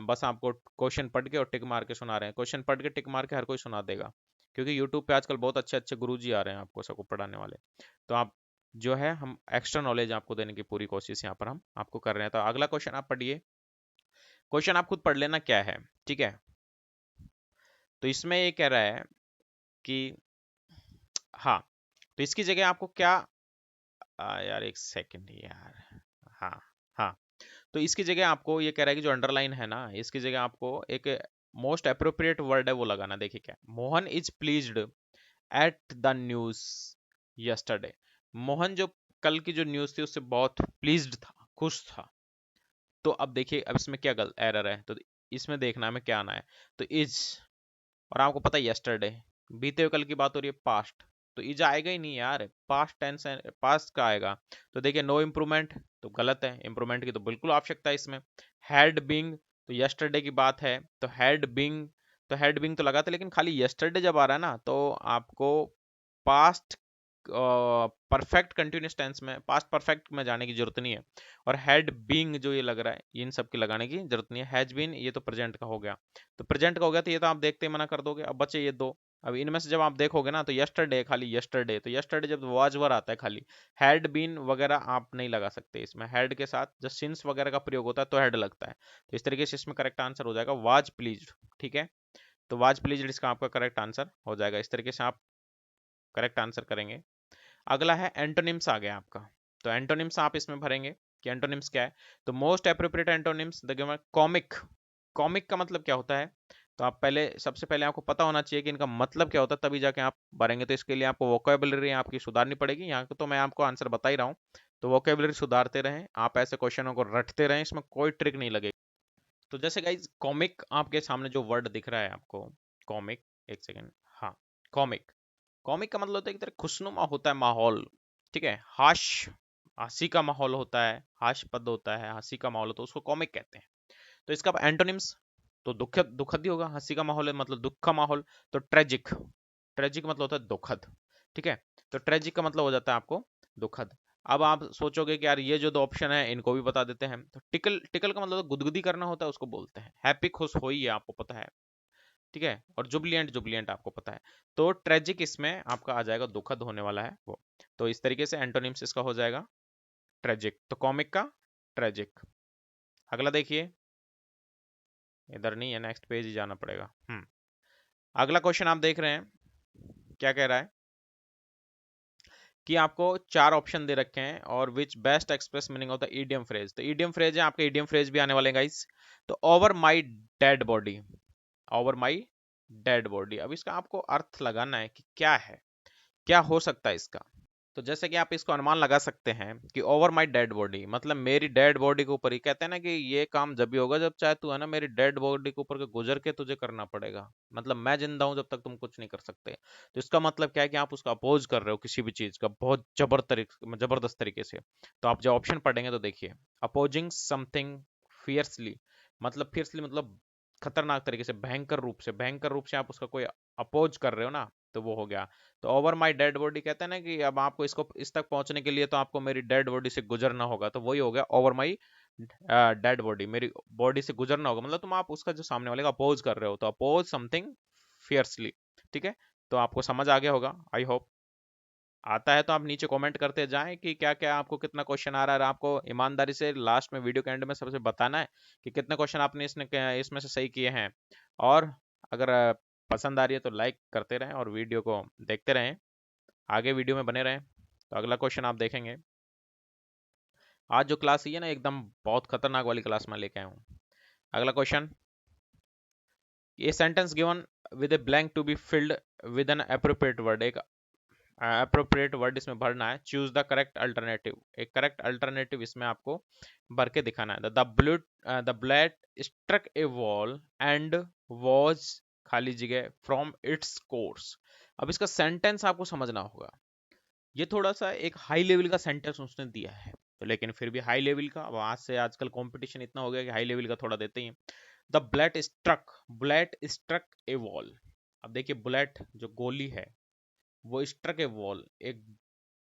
बस आपको क्वेश्चन पढ़ के और टिक मार के सुना रहे हैं, क्वेश्चन पढ़ के टिक मार के हर कोई सुना देगा, क्योंकि यूट्यूब पे आजकल बहुत अच्छे अच्छे गुरुजी आ रहे हैं आपको सबको पढ़ाने वाले। तो आप जो है हम एक्स्ट्रा नॉलेज आपको देने की पूरी कोशिश यहाँ पर हम आपको कर रहे हैं। तो अगला क्वेश्चन आप पढ़िए, क्वेश्चन आप खुद पढ़ लेना क्या है, ठीक है। तो इसमें ये कह रहा है कि हाँ, तो इसकी जगह आपको क्या यार एक सेकंड यार, हाँ हाँ, तो इसकी जगह आपको ये कह रहा है कि जो अंडरलाइन है ना, इसकी जगह आपको एक मोस्ट अप्रोप्रिएट वर्ड है वो लगाना। देखिए क्या, Mohan is pleased at the news yesterday. Mohan जो कल की जो न्यूज थी उससे बहुत प्लीज्ड था, खुश था। तो अब देखिए अब इसमें क्या गलत एरर है, तो इसमें देखना हमें क्या आना है। तो इज, और आपको पता है यस्टरडे बीते हुए कल की बात हो रही है, पास्ट, तो इज आएगा ही नहीं यार, पास्ट टेंस है, पास्ट का आएगा। तो देखिए नो इम्प्रूवमेंट तो गलत है, इम्प्रूवमेंट की तो बिल्कुल आवश्यकता है इसमें। हैड बीइंग, तो यस्टरडे की बात है तो हैड बीइंग, तो हैड बीइंग तो लगाते, लेकिन खाली यस्टरडे जब आ रहा है ना तो आपको पास्ट परफेक्ट कंटिन्यूस टेंस में, पास्ट परफेक्ट में जाने की जरूरत नहीं है। और हैड बीइंग जो ये लग रहा है इन सब की लगाने की जरूरत नहीं है। हैज बीन ये तो प्रेजेंट का हो गया, तो प्रेजेंट का हो गया तो ये तो आप देखते ही मना कर दोगे। अब बचे ये दो, अब इनमें से जब आप देखोगे ना तो यस्टरडे, खाली यस्टरडे, तो यस्टरडे जब वाज वर आता है खाली, हैड बीन वगैरह आप नहीं लगा सकते इसमें। हैड के साथ जब सिंस वगैरह का प्रयोग होता है तो हैड लगता है। तो इस तरीके से इसमें करेक्ट आंसर हो जाएगा वाज प्लीज्ड, ठीक है। तो वाज प्लीज्ड इसका आपका करेक्ट आंसर हो जाएगा, इस तरीके से आप करेक्ट आंसर करेंगे। अगला है एंटोनिम्स आ गया आपका, तो एंटोनिम्स आप इसमें भरेंगे कि एंटोनिम्स क्या है। तो most appropriate antonyms the comic. Comic का मतलब क्या होता है, तो आप पहले, सबसे पहले आपको पता होना चाहिए कि इनका मतलब क्या होता है, तभी जाके आप भरेंगे। तो इसके लिए आपको वोकेबलरी आपकी सुधारनी पड़ेगी। यहाँ तो मैं आपको आंसर बता ही रहा हूँ, तो वोकेबलरी सुधारते रहें आप, ऐसे क्वेश्चनों को रटते रहें, इसमें कोई ट्रिक नहीं लगेगी। तो जैसे गाइज कॉमिक आपके सामने जो वर्ड दिख रहा है आपको, कॉमिक, एक सेकेंड, हाँ, कॉमिक, कॉमिक का मतलब होता है कि तरह खुशनुमा होता है माहौल, ठीक है। हास्य, हंसी का माहौल होता है, हास्यपद होता है, हंसी का माहौल होता है, उसको कॉमिक कहते हैं। तो इसका एंटोनिम्स, तो दुखद, दुखद ही होगा, हंसी का माहौल है मतलब दुख का माहौल, तो ट्रेजिक, ट्रेजिक मतलब होता है दुखद, ठीक है। तो ट्रेजिक का मतलब हो जाता है आपको दुखद। अब आप सोचोगे कि यार ये जो दो ऑप्शन है इनको भी बता देते हैं, तो टिकल, टिकल का मतलब गुदगुदी करना होता है, उसको बोलते हैं हैप्पी, खुश हो ही है, आपको पता है, ठीक है। और जुबिलियंट, जुबिलियंट आपको पता है। तो ट्रेजिक इसमें आपका आ जाएगा दुखद होने वाला है वो। तो इस तरीके से एंटोनिम्स इसका हो जाएगा ट्रेजिक, तो कॉमिक का ट्रेजिक। अगला देखिए, इधर नहीं है, नेक्स्ट पेज ही जाना पड़ेगा। अगला क्वेश्चन आप देख रहे हैं, क्या कह रहा है कि आपको चार ऑप्शन दे रखे हैं और विच best express meaning of the idiom phrase. तो ईडियम फ्रेज है आपके, ईडियम फ्रेज भी आने वाले हैं गाइस। तो over my dead body, over my dead body, अब इसका आपको अर्थ लगाना है कि क्या है, क्या हो सकता है इसका। तो जैसे कि आप इसको अनुमान लगा सकते हैं कि ओवर माई डेड बॉडी मतलब मेरी डेड बॉडी के ऊपर ही, कहते हैं ना कि ये काम जब भी होगा जब चाहे तू है ना मेरी डेड बॉडी के ऊपर के गुजर के तुझे करना पड़ेगा, मतलब मैं जिंदा हूं जब तक तुम कुछ नहीं कर सकते। तो इसका मतलब क्या है कि आप उसका अपोज कर रहे हो किसी भी चीज का बहुत जबरदस्त तरीके से। तो आप जब ऑप्शन पढ़ेंगे तो देखिए, अपोजिंग समथिंग फियर्सली, मतलब फियर्सली मतलब खतरनाक तरीके से, भयंकर रूप से, भयंकर रूप से आप उसका कोई अपोज कर रहे हो ना, तो वो हो गया। तो ओवर माई डेड बॉडी कहते हैं ना कि अब आपको इसको इस तक पहुंचने के लिए तो आपको मेरी डेड बॉडी से गुजरना होगा, तो वही हो गया ओवर माई डेड बॉडी, मेरी बॉडी से गुजरना होगा, मतलब तुम आप उसका जो सामने वाले का अपोज कर रहे हो, तो अपोज समथिंग फियर्सली, ठीक है। तो आपको समझ आ गया होगा आई होप। आता है तो आप नीचे कमेंट करते जाएं कि क्या क्या आपको कितना क्वेश्चन आ रहा है। आपको ईमानदारी से लास्ट में वीडियो के एंड में सबसे बताना है कि कितने क्वेश्चन आपने इसमें से सही किए हैं। और अगर पसंद आ रही है तो लाइक करते रहें और वीडियो को देखते रहें, आगे वीडियो में बने रहें। तो अगला क्वेश्चन आप देखेंगे। आज जो क्लास है ना, एकदम बहुत खतरनाक वाली क्लास में लेके आया हूँ। अगला क्वेश्चन, ये sentence given with a blank to be filled with an appropriate word. एक अप्रोप्रिएट वर्ड इसमें भरना है। चूज द करेक्ट अल्टरनेटिव, एक करेक्ट अल्टरनेटिव इसमें आपको भर के दिखाना है। The bullet struck a wall and was खाली जगह फ्रॉम इट्स कोर्स। अब इसका सेंटेंस आपको समझना होगा। ये थोड़ा सा एक हाई लेवल का सेंटेंस उसने दिया है, तो लेकिन फिर भी हाई लेवल का, अब आज से आजकल कंपटीशन इतना हो गया कि हाई लेवल का थोड़ा देते ही हैं। The bullet struck a wall. अब देखिए, बुलेट जो गोली है वो स्ट्रक ए वॉल, एक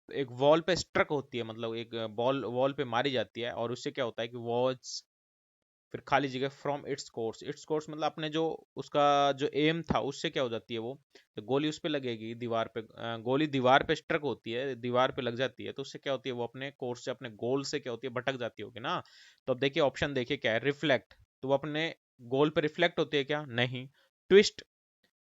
एक वॉल पे स्ट्रक होती है, मतलब एक बॉल वॉल पे मारी जाती है, और उससे क्या होता है कि वॉज फिर खाली जगह फ्रॉम इट्स कोर्स मतलब अपने जो उसका जो एम था उससे क्या हो जाती है, वो तो गोली उस पे लगेगी दीवार पे, गोली दीवार पे स्ट्रक होती है, दीवार पे लग जाती है, तो उससे क्या होती है, वो अपने कोर्स से अपने गोल से क्या होती है, भटक जाती होगी ना। तो अब देखिए ऑप्शन देखिए क्या है, रिफ्लेक्ट, तो वो अपने गोल पे रिफ्लेक्ट होती है क्या, नहीं। ट्विस्ट,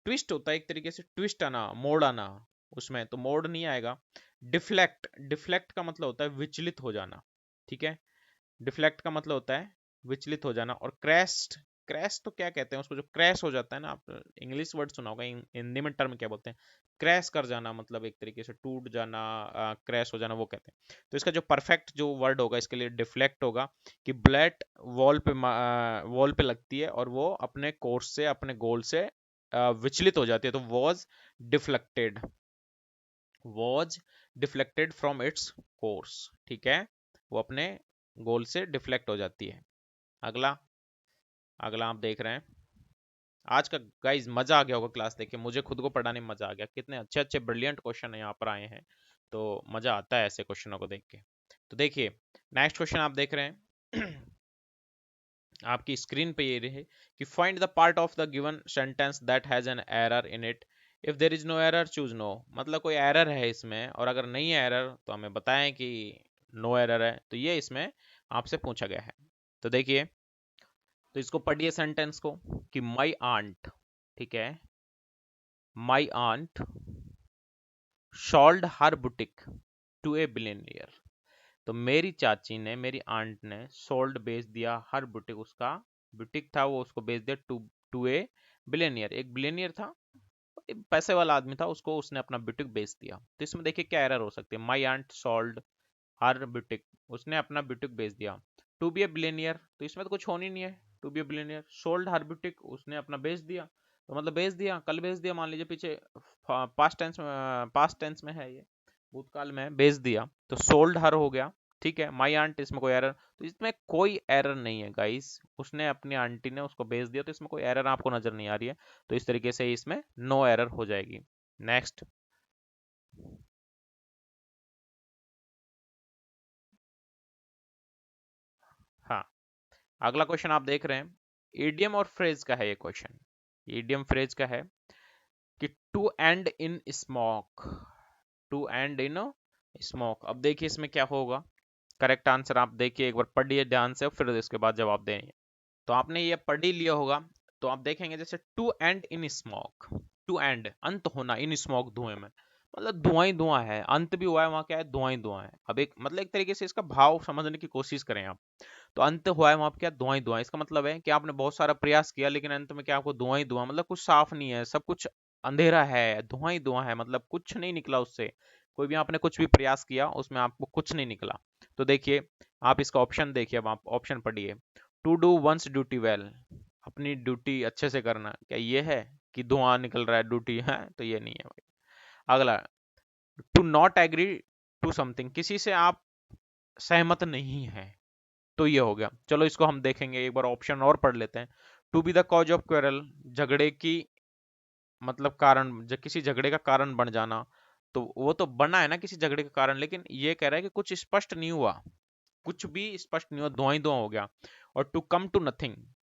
ट्विस्ट होता है एक तरीके से, ट्विस्ट आना, मोड़ आना, उसमें तो मोड़ नहीं आएगा। डिफ्लेक्ट, डिफ्लेक्ट का मतलब होता है विचलित हो जाना, ठीक है। डिफ्लेक्ट का मतलब होता है विचलित हो जाना। और क्रैश, क्रैश तो क्या कहते हैं उसको, जो क्रैश हो जाता है ना, आप इंग्लिश वर्ड सुना होगा, हिंदी में टर्म क्या बोलते हैं, क्रैश कर जाना, मतलब एक तरीके से टूट जाना, क्रैश हो जाना, वो कहते हैं। तो इसका जो परफेक्ट जो वर्ड होगा इसके लिए डिफ्लेक्ट होगा, कि ब्लेड वॉल पे लगती है और वो अपने कोर्स से अपने गोल से विचलित हो जाती है, तो deflected was deflected from its course, ठीक है, वो अपने गोल से डिफ्लेक्ट हो जाती है। अगला, अगला आप देख रहे हैं। आज का गाइज मजा आ गया होगा क्लास देख के, मुझे खुद को पढ़ाने में मजा आ गया, कितने अच्छे अच्छे ब्रिलियंट क्वेश्चन यहाँ पर आए हैं, तो मजा आता है ऐसे क्वेश्चनों को देख के। तो देखिए नेक्स्ट क्वेश्चन आप देख रहे हैं आपकी स्क्रीन पे ये रहे कि find the part of the given sentence that has an error in it, if there is no error choose no. मतलब कोई एरर है इसमें, और अगर नहीं है एरर तो हमें बताएं कि नो एरर है, तो ये इसमें आपसे पूछा गया है। तो देखिए, तो इसको पढ़िए सेंटेंस को कि माई आंट, ठीक है, my aunt sold her boutique to a billionaire. तो मेरी चाची ने, मेरी आंट ने सोल्ड बेच दिया, हर बुटीक, उसका बुटीक था वो उसको बेच दिया टू टू ए बिलियनियर, एक बिलियनियर था, एक पैसे वाला आदमी था, उसको उसने अपना बुटीक बेच दिया। तो इसमें देखिए क्या एरर हो सकती है, my aunt sold her boutique, उसने अपना बुटीक बेच दिया। टू बी ए बिलियनियर, तो इसमें तो कुछ होनी नहीं है, to be a billionaire, sold her boutique, उसने अपना बेच दिया, तो मतलब बेच दिया, कल बेच दिया, मान लीजिए पीछे पास्ट टेंस में है ये, भूतकाल में बेच दिया, तो सोल्ड हर हो गया, ठीक है। माई आंट, इसमें कोई एरर, तो इसमें कोई एरर नहीं है गाइस, उसने अपनी आंटी ने उसको बेच दिया, तो इसमें कोई एरर आपको नजर नहीं आ रही है, तो इस तरीके से इसमें नो एरर हो जाएगी। नेक्स्ट, हाँ, अगला क्वेश्चन आप देख रहे हैं, ईडियम और फ्रेज का है ये क्वेश्चन। ईडियम फ्रेज का है कि to end in smoke, to end in smoke. अब देखिए इसमें क्या होगा, करेक्ट आंसर आप देखिए, एक बार पढ़िए ध्यान से, फिर इसके बाद जवाब देंगे। तो आपने ये पढ़ ही लिया होगा, तो आप देखेंगे जैसे to end in smoke, to end अंत होना, इन स्मोक धुएं में, मतलब धुआं ही धुआं है, अंत भी हुआ है वहां, क्या है, धुआं ही धुआं है। अब एक मतलब एक तरीके से इसका भाव समझने की कोशिश करें आप, तो अंत हुआ है वहां पे क्या, धुआं ही धुआं, इसका मतलब है कि आपने बहुत सारा प्रयास किया लेकिन अंत में क्या, आपको धुआं ही धुआं, मतलब कुछ साफ नहीं है, सब कुछ अंधेरा है, धुआं ही धुआं है, मतलब कुछ नहीं निकला उससे, कोई भी आपने कुछ भी प्रयास किया उसमें आपको कुछ नहीं निकला। तो देखिए आप इसका ऑप्शन देखिए, अब आप ऑप्शन पढ़िए। To do one's duty well, अपनी ड्यूटी अच्छे से करना, क्या ये है कि धुआं निकल रहा है ड्यूटी है, तो ये नहीं है भाई। अगला, to not agree to something, किसी से आप सहमत नहीं है, तो ये हो गया। चलो इसको हम देखेंगे, एक बार ऑप्शन और पढ़ लेते हैं। To be the cause of quarrel, झगड़े की मतलब कारण, किसी झगड़े का कारण बन जाना, तो वो तो बना है ना किसी झगड़े का कारण, लेकिन ये कह रहा है कि कुछ स्पष्ट नहीं हुआ, कुछ भी स्पष्ट नहीं हुआ, धुआं ही धुआं हो गया। और टू कम टू नथिंग,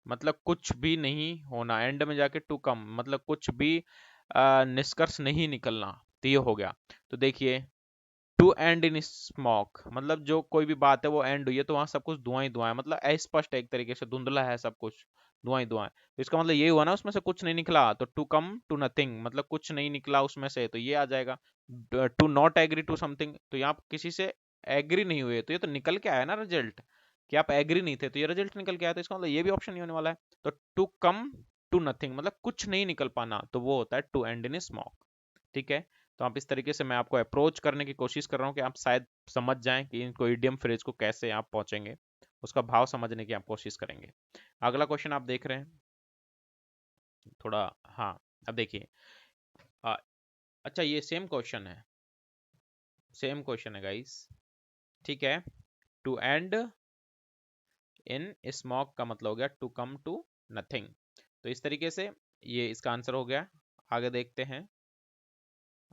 मतलब कुछ भी नहीं होना, एंड में जाके टू कम मतलब कुछ भी निष्कर्ष नहीं निकलना, तो ये हो गया। तो देखिए टू एंड इन स्मोक, मतलब जो कोई भी बात है वो एंड हुई है तो वहां सब कुछ धुआं ही धुआं है, मतलब अस्पष्ट है, एक तरीके से धुंधला है सब कुछ, धुआं ही धुआं है। तो इसका मतलब ये हुआ ना उसमें से कुछ नहीं निकला, तो टू कम टू नथिंग मतलब कुछ नहीं निकला उसमें से, तो ये आ जाएगा। To not agree to something, तो यहाँ आप किसी से एग्री नहीं हुए, तो ये तो निकल के आया ना रिजल्ट, कि आप एग्री नहीं थे तो ये रिजल्ट निकल के आया, तो इसका मतलब ये भी ऑप्शन नहीं होने वाला है। तो टू कम टू नथिंग मतलब कुछ नहीं निकल पाना, तो वो होता है टू एंड इन स्मोक। ठीक है, तो आप इस तरीके से मैं आपको अप्रोच करने की कोशिश कर रहा हूँ कि आप शायद समझ जाएं कि इनको इडियम फ्रेज को कैसे आप पहुंचेंगे, उसका भाव समझने की आप कोशिश करेंगे। अगला क्वेश्चन आप देख रहे हैं थोड़ा, हाँ अब देखिए, आ, अच्छा ये सेम क्वेश्चन है, सेम क्वेश्चन है गाइस। ठीक है, टू एंड इन स्मोक का मतलब हो गया टू कम टू नथिंग, तो इस तरीके से ये इसका आंसर हो गया। आगे देखते हैं,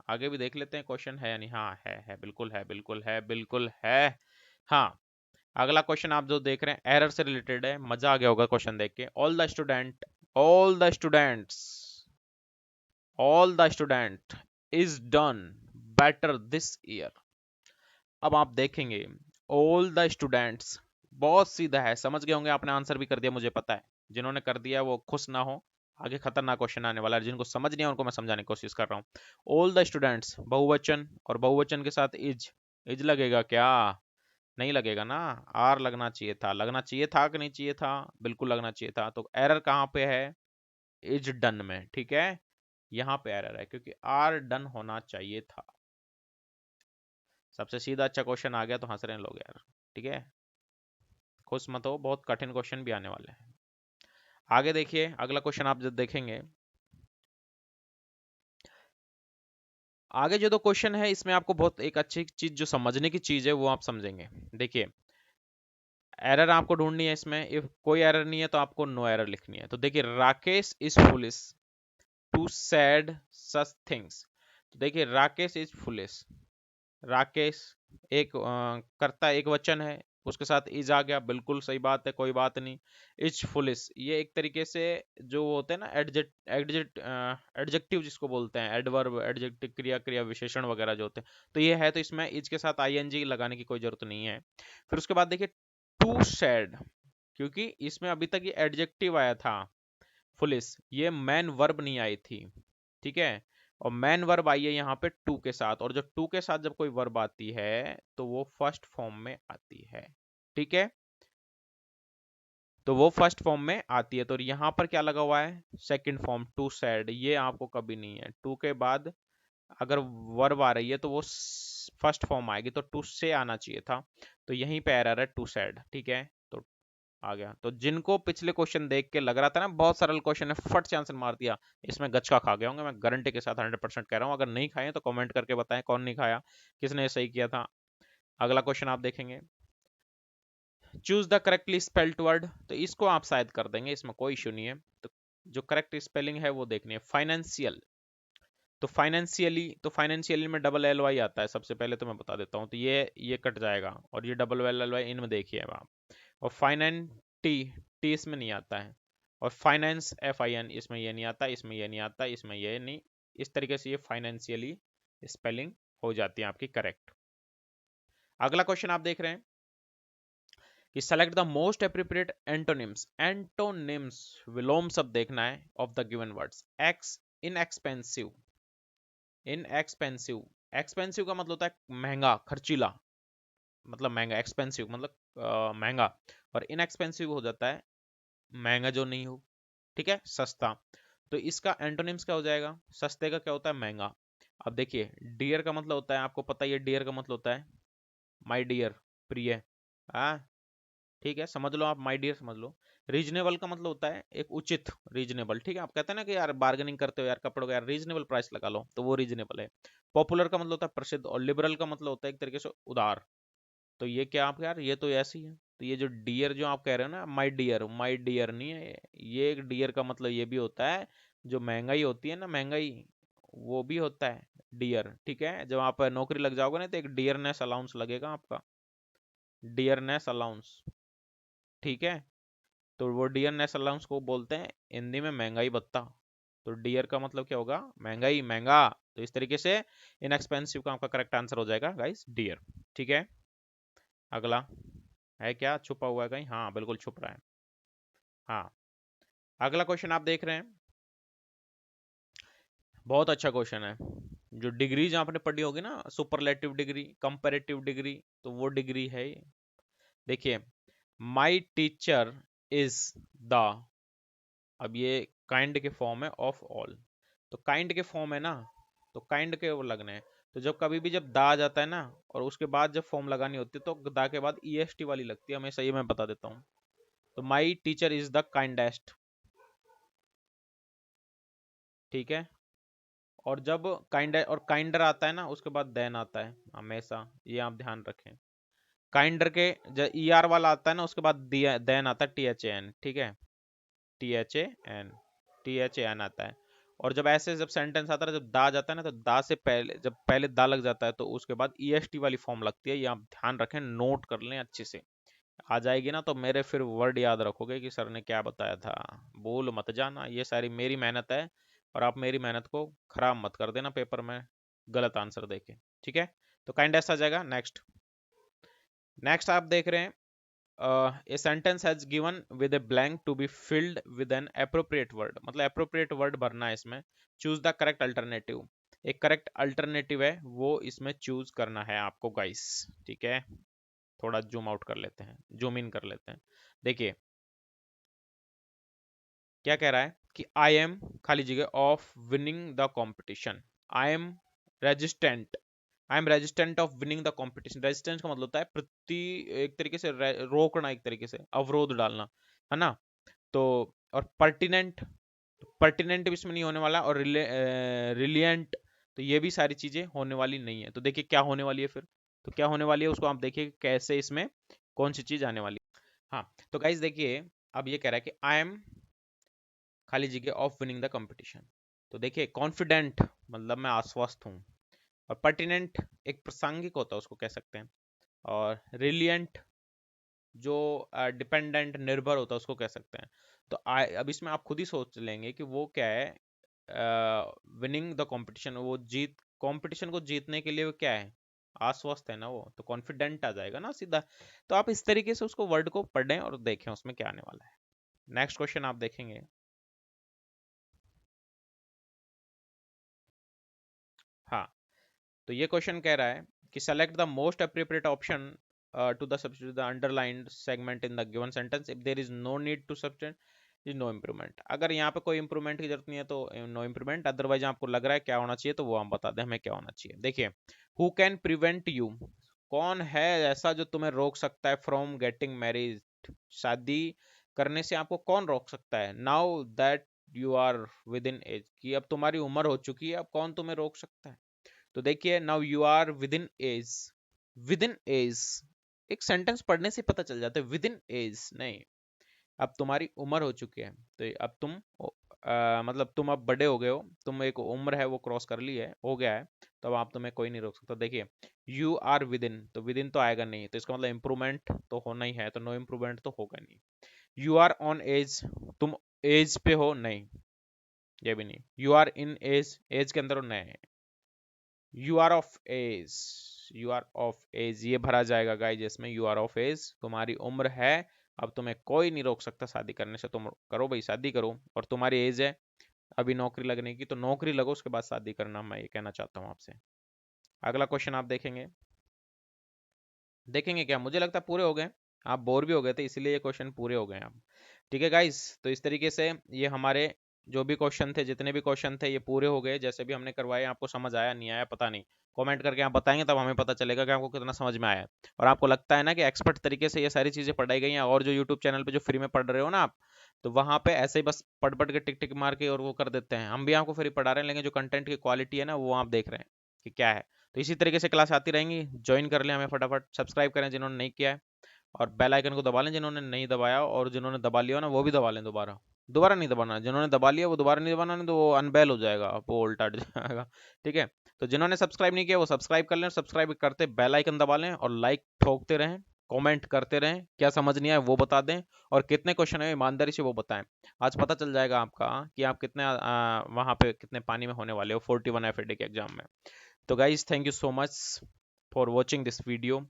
आगे भी देख लेते हैं क्वेश्चन है या नहीं। हाँ है, बिल्कुल है, बिल्कुल है, बिल्कुल है। हाँ, अगला क्वेश्चन आप जो देख रहे हैं एरर से रिलेटेड है, मजा आ गया होगा क्वेश्चन देख के। All the student is done better this year. अब आप देखेंगे ऑल द स्टूडेंट्स बहुत सीधा है, समझ गए होंगे, आपने आंसर भी कर दिया मुझे पता है, जिन्होंने कर दिया वो खुश ना हो, आगे खतरनाक क्वेश्चन आने वाला है, जिनको समझ नहीं है उनको मैं समझाने की कोशिश कर रहा हूँ। ऑल द स्टूडेंट्स बहुवचन, और बहुवचन के साथ इज लगेगा क्या? नहीं लगेगा ना, आर लगना चाहिए था, लगना चाहिए था कि नहीं चाहिए था, बिल्कुल लगना चाहिए था। तो एरर कहाँ पे है? इज डन में, ठीक है, यहाँ पे एरर है क्योंकि आर डन होना चाहिए था। सबसे सीधा अच्छा क्वेश्चन आ गया तो हंस रहे हैं लोग यार, ठीक है, खुश मत हो, बहुत कठिन क्वेश्चन भी आने वाले हैं। आगे देखिए अगला क्वेश्चन आप जब देखेंगे, आगे जो तो क्वेश्चन है इसमें आपको बहुत एक अच्छी चीज जो समझने की चीज है वो आप समझेंगे। देखिए एरर आपको ढूंढनी है इसमें, इफ कोई एरर नहीं है तो आपको नो एरर लिखनी है। तो देखिए Rakesh is foolish to said such things, तो देखिए राकेश इज फुलिश, राकेश एक कर्ता एक वचन है, उसके साथ इज आ गया, बिल्कुल सही बात है, कोई बात नहीं। इज फुलिश ये एक तरीके से जो होते हैं ना एडजेक्टिव जिसको बोलते हैं, एडवर्ब एडजेक्टिव क्रिया क्रिया विशेषण वगैरह जो होते हैं, तो ये है, तो इसमें इज के साथ आईएनजी लगाने की कोई जरूरत नहीं है। फिर उसके बाद देखिए टू सैड, क्योंकि इसमें अभी तक ये एडजेक्टिव आया था फुलिश, ये मैन वर्ब नहीं आई थी, ठीक है, और मैन वर्ब आई है यहाँ पे टू के साथ, और जो टू के साथ जब कोई वर्ब आती है तो वो फर्स्ट फॉर्म में आती है, ठीक है, तो वो फर्स्ट फॉर्म में आती है। तो यहाँ पर क्या लगा हुआ है? सेकंड फॉर्म टू सैड, ये आपको कभी नहीं है, टू के बाद अगर वर्ब आ रही है तो वो फर्स्ट फॉर्म आएगी, तो टू से आना चाहिए था, तो यहीं पे एरर है टू सैड, ठीक है, तो आ गया। तो जिनको पिछले क्वेश्चन देख के लग रहा था ना बहुत सरल क्वेश्चन है, फट से आंसर मार दिया, इसमें गचका खा गए होंगे, मैं गारंटी के साथ 100% कह रहा हूँ। अगर नहीं खाए तो कमेंट करके बताएं कौन नहीं खाया, किसने सही किया था। अगला क्वेश्चन आप देखेंगे, choose the correctly spelled word, तो इसको आप शायद कर देंगे, इसमें कोई इशू नहीं है। तो जो करेक्ट स्पेलिंग है वो देखनी है। फाइनेंशियल, तो फाइनेंशियली में डबल एल वाई आता है, सबसे पहले तो मैं बता देता हूँ, तो ये कट जाएगा, और ये डबल एल वाई इनमें देखिए आप, और फाइनेंस टी, टी इसमें नहीं आता है, और फाइनेंस एफ आई एन इसमें ये नहीं आता, इसमें ये नहीं आता, इसमें ये नहीं, इस तरीके से ये फाइनेंशियली स्पेलिंग हो जाती है आपकी करेक्ट। अगला क्वेश्चन आप देख रहे हैं कि select the most appropriate antonyms, antonyms विलोम शब्द देखना है of the given words. Ex inexpensive, inexpensive, expensive का मतलब होता है महंगा खर्चीला, मतलब महंगा, एक्सपेंसिव मतलब महंगा, और इनएक्सपेंसिव हो जाता है महंगा जो नहीं हो, ठीक है, सस्ता। तो इसका एंटोनिम्स क्या हो जाएगा? सस्ते का क्या होता है? महंगा। अब देखिए डियर का मतलब होता है, आपको पता ही है डियर का मतलब होता है माय डियर, प्रिय, हाँ ठीक है, समझ लो आप, माय डियर समझ लो। रीजनेबल का मतलब होता है एक उचित, रीजनेबल, ठीक है, आप कहते हैं ना कि यार बार्गेनिंग करते हो यार कपड़ों का, यार रीजनेबल प्राइस लगा लो, तो वो रीजनेबल है। पॉपुलर का मतलब होता है प्रसिद्ध, और लिबरल का मतलब होता है एक तरीके से उदार। तो ये क्या आप यार, ये तो ऐसी है। तो ये जो डियर जो आप कह रहे हो ना, माय डियर नहीं है ये एक डियर का मतलब ये भी होता है, जो महंगाई होती है ना, महंगाई, वो भी होता है डियर, ठीक है। जब आप नौकरी लग जाओगे ना तो एक डियरनेस अलाउंस लगेगा आपका, डियरनेस अलाउंस, ठीक है, तो वो डियरनेस अलाउंस को बोलते हैं हिंदी में महंगाई भत्ता। तो डियर का मतलब क्या होगा? महंगाई, महंगा, तो इस तरीके से इनएक्सपेंसिव का आपका करेक्ट आंसर हो जाएगा गाइस डियर। ठीक है, अगला है क्या, छुपा हुआ है कहीं? हाँ बिल्कुल छुप रहा है। हाँ, अगला क्वेश्चन आप देख रहे हैं, बहुत अच्छा क्वेश्चन है। जो डिग्रीज आपने पढ़ी होगी ना, सुपरलेटिव डिग्री, कंपैरेटिव डिग्री, तो वो डिग्री है ये। देखिए, माई टीचर इज द, अब ये काइंड के फॉर्म है ऑफ ऑल, तो काइंड के फॉर्म है ना, तो काइंड के वो लगने हैं। तो जब कभी भी जब दा आ जाता है ना, और उसके बाद जब फॉर्म लगानी होती है तो दा के बाद ईएसटी वाली लगती है हमेशा, ये मैं बता देता हूँ। तो my teacher is the kindest, ठीक है। और जब काइंड और काइंडर आता है ना, उसके बाद देन आता है हमेशा, ये आप ध्यान रखें। काइंडर के जब ई आर वाला आता है ना, उसके बाद देन आता है टी एच ए एन, ठीक है, T H A N, T H A N आता है। और जब ऐसे जब सेंटेंस आता है, जब दा जाता है ना, तो दा से पहले, जब पहले दा लग जाता है तो उसके बाद ईएसटी वाली फॉर्म लगती है, ये आप ध्यान रखें, नोट कर लें अच्छे से। आ जाएगी ना तो मेरे फिर वर्ड याद रखोगे कि सर ने क्या बताया था। भूल मत जाना, ये सारी मेरी मेहनत है, और आप मेरी मेहनत को खराब मत कर देना पेपर में गलत आंसर देके, ठीक है। तो काइंड ऐसा आ जाएगा। नेक्स्ट, नेक्स्ट आप देख रहे हैं, a sentence has given with a blank to be filled with an appropriate word, मतलब appropriate word भरना है इसमें। choose the correct alternative, एक करेक्ट अल्टरनेटिव है वो इसमें चूज करना है आपको गाइस, ठीक है। थोड़ा जूम आउट कर लेते हैं, जूम इन कर लेते हैं। देखिए क्या कह रहा है कि आई एम खाली जगह of winning the competition, I am resistant, I am resistant of winning the competition. Resistance का मतलब होता है प्रति, एक तरीके से रोकना, एक तरीके से अवरोध डालना, है ना। तो और पर्टिनेंट, पर्टिनेंट भी इसमें नहीं होने वाला, और रिलियंट, तो ये भी सारी चीजें होने वाली नहीं है। तो देखिए क्या होने वाली है फिर, तो क्या होने वाली है उसको आप देखिए कैसे इसमें कौन सी चीज आने वाली है। हाँ, तो गाइज देखिए, अब ये कह रहा है कि आई एम खाली जगह ऑफ विनिंग द कंपटीशन। तो देखिए कॉन्फिडेंट मतलब मैं आश्वस्त हूँ, और पर्टिनेंट एक प्रासंगिक होता है उसको कह सकते हैं, और रिलियंट जो डिपेंडेंट निर्भर होता है उसको कह सकते हैं। तो अब इसमें आप खुद ही सोच लेंगे कि वो क्या है, विनिंग द कंपटीशन, वो जीत, कंपटीशन को जीतने के लिए वो क्या है, आश्वस्त है ना वो, तो कॉन्फिडेंट आ जाएगा ना सीधा। तो आप इस तरीके से उसको वर्ड को पढ़ें और देखें उसमें क्या आने वाला है। नेक्स्ट क्वेश्चन आप देखेंगे, हाँ, तो ये क्वेश्चन कह रहा है कि select the most appropriate option to the substitute the underlined segment in the given sentence if there is no need to substitute is no improvement. अगर यहाँ पे कोई इंप्रूवमेंट की जरूरत नहीं है तो नो इम्प्रूवमेंट, अदरवाइज आपको लग रहा है क्या होना चाहिए तो वो हम बता दें हमें क्या होना चाहिए। देखिए, हु कैन प्रिवेंट यू, कौन है ऐसा जो तुम्हें रोक सकता है, फ्रॉम गेटिंग मैरिज, शादी करने से आपको कौन रोक सकता है, now that you are within age, कि अब तुम्हारी उम्र हो चुकी है, अब कौन तुम्हें रोक सकता है। तो देखिए, now you are within age, within age एक सेंटेंस पढ़ने से पता चल जाता है, विद इन एज नहीं, अब तुम्हारी उम्र हो चुकी है, तो अब तुम मतलब तुम अब बड़े हो गए हो, तुम एक उम्र है वो क्रॉस कर ली है, हो गया है, तो अब आप तुम्हें कोई नहीं रोक सकता। देखिए, यू आर विद इन, तो विद इन तो आएगा नहीं, तो इसका मतलब इम्प्रूवमेंट तो होना ही है, तो नो इम्प्रूवमेंट तो होगा नहीं। यू आर ऑन एज, तुम एज पे हो, नहीं, ये भी नहीं। You are in age, age के अंदर हो, नहीं। You are of age, you are of age ये भरा जाएगा गाइस, जिसमें यू आर ऑफ एज, तुम्हारी उम्र है, अब तुम्हें कोई नहीं रोक सकता शादी करने से, तुम करो भाई शादी करो, और तुम्हारी एज है अभी नौकरी लगने की, तो नौकरी लगो उसके बाद शादी करना, मैं ये कहना चाहता हूँ आपसे। अगला क्वेश्चन आप देखेंगे, देखेंगे क्या, मुझे लगता है पूरे हो गए, आप बोर भी हो गए थे इसीलिए ये क्वेश्चन पूरे हो गए आप। ठीक है गाइस, तो इस तरीके से ये हमारे जो भी क्वेश्चन थे, जितने भी क्वेश्चन थे ये पूरे हो गए, जैसे भी हमने करवाए। आपको समझ आया नहीं आया पता नहीं, कमेंट करके आप बताएंगे तब हमें पता चलेगा कि आपको कितना समझ में आया है। और आपको लगता है ना कि एक्सपर्ट तरीके से ये सारी चीजें पढ़ाई गई हैं, और जो यूट्यूब चैनल पे जो फ्री में पढ़ रहे हो ना आप, तो वहां पे ऐसे ही बस पढ़ पढ़ के टिक टिक मार के और वो कर देते हैं, हम भी आपको फ्री पढ़ा रहे हैं, लेकिन जो कंटेंट की क्वालिटी है ना वो आप देख रहे हैं कि क्या है। तो इसी तरीके से क्लास आती रहेंगी, ज्वाइन कर लें हमें फटाफट, सब्सक्राइब करें जिन्होंने नहीं किया है, और बेल आइकन को दबा लें जिन्होंने नहीं दबाया, और जिन्होंने दबा लिया ना वो भी दबा लें, दोबारा दोबारा नहीं दबाना, जिन्होंने दबा लिया वो दोबारा नहीं दबाना, नहीं तो वो अनबेल हो जाएगा, वो उल्टा हट जाएगा। ठीक है, तो जिन्होंने सब्सक्राइब नहीं किया वो सब्सक्राइब कर लें, सब्सक्राइब करते बेल आइकन दबा लें, और लाइक ठोकते रहें। कमेंट करते रहें, क्या समझ नहीं आया वो बता दें, और कितने क्वेश्चन है ईमानदारी से वो बताएं। आज पता चल जाएगा आपका कि आप कितने वहाँ पे कितने पानी में होने वाले हो 41 FAT के एग्जाम में। तो guys thank you so much for watching this video,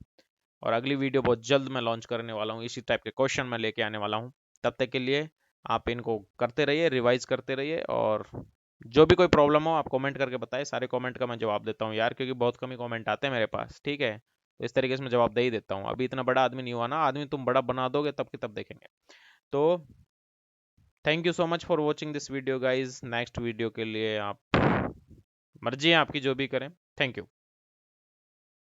और अगली वीडियो बहुत जल्द मैं लॉन्च करने वाला हूँ, इसी टाइप के क्वेश्चन मैं लेके आने वाला हूँ। तब तक के लिए आप इनको करते रहिए, रिवाइज करते रहिए, और जो भी कोई प्रॉब्लम हो आप कमेंट करके बताएं, सारे कमेंट का मैं जवाब देता हूँ यार, क्योंकि बहुत कम ही कमेंट आते हैं मेरे पास, ठीक है। तो इस तरीके से मैं जवाब दे ही देता हूँ, अभी इतना बड़ा आदमी नहीं हुआ ना, आदमी तुम बड़ा बना दोगे तब की तब देखेंगे। तो thank you so much for watching this video guys, next video के लिए आप मर्जी है आपकी जो भी करें। Thank you.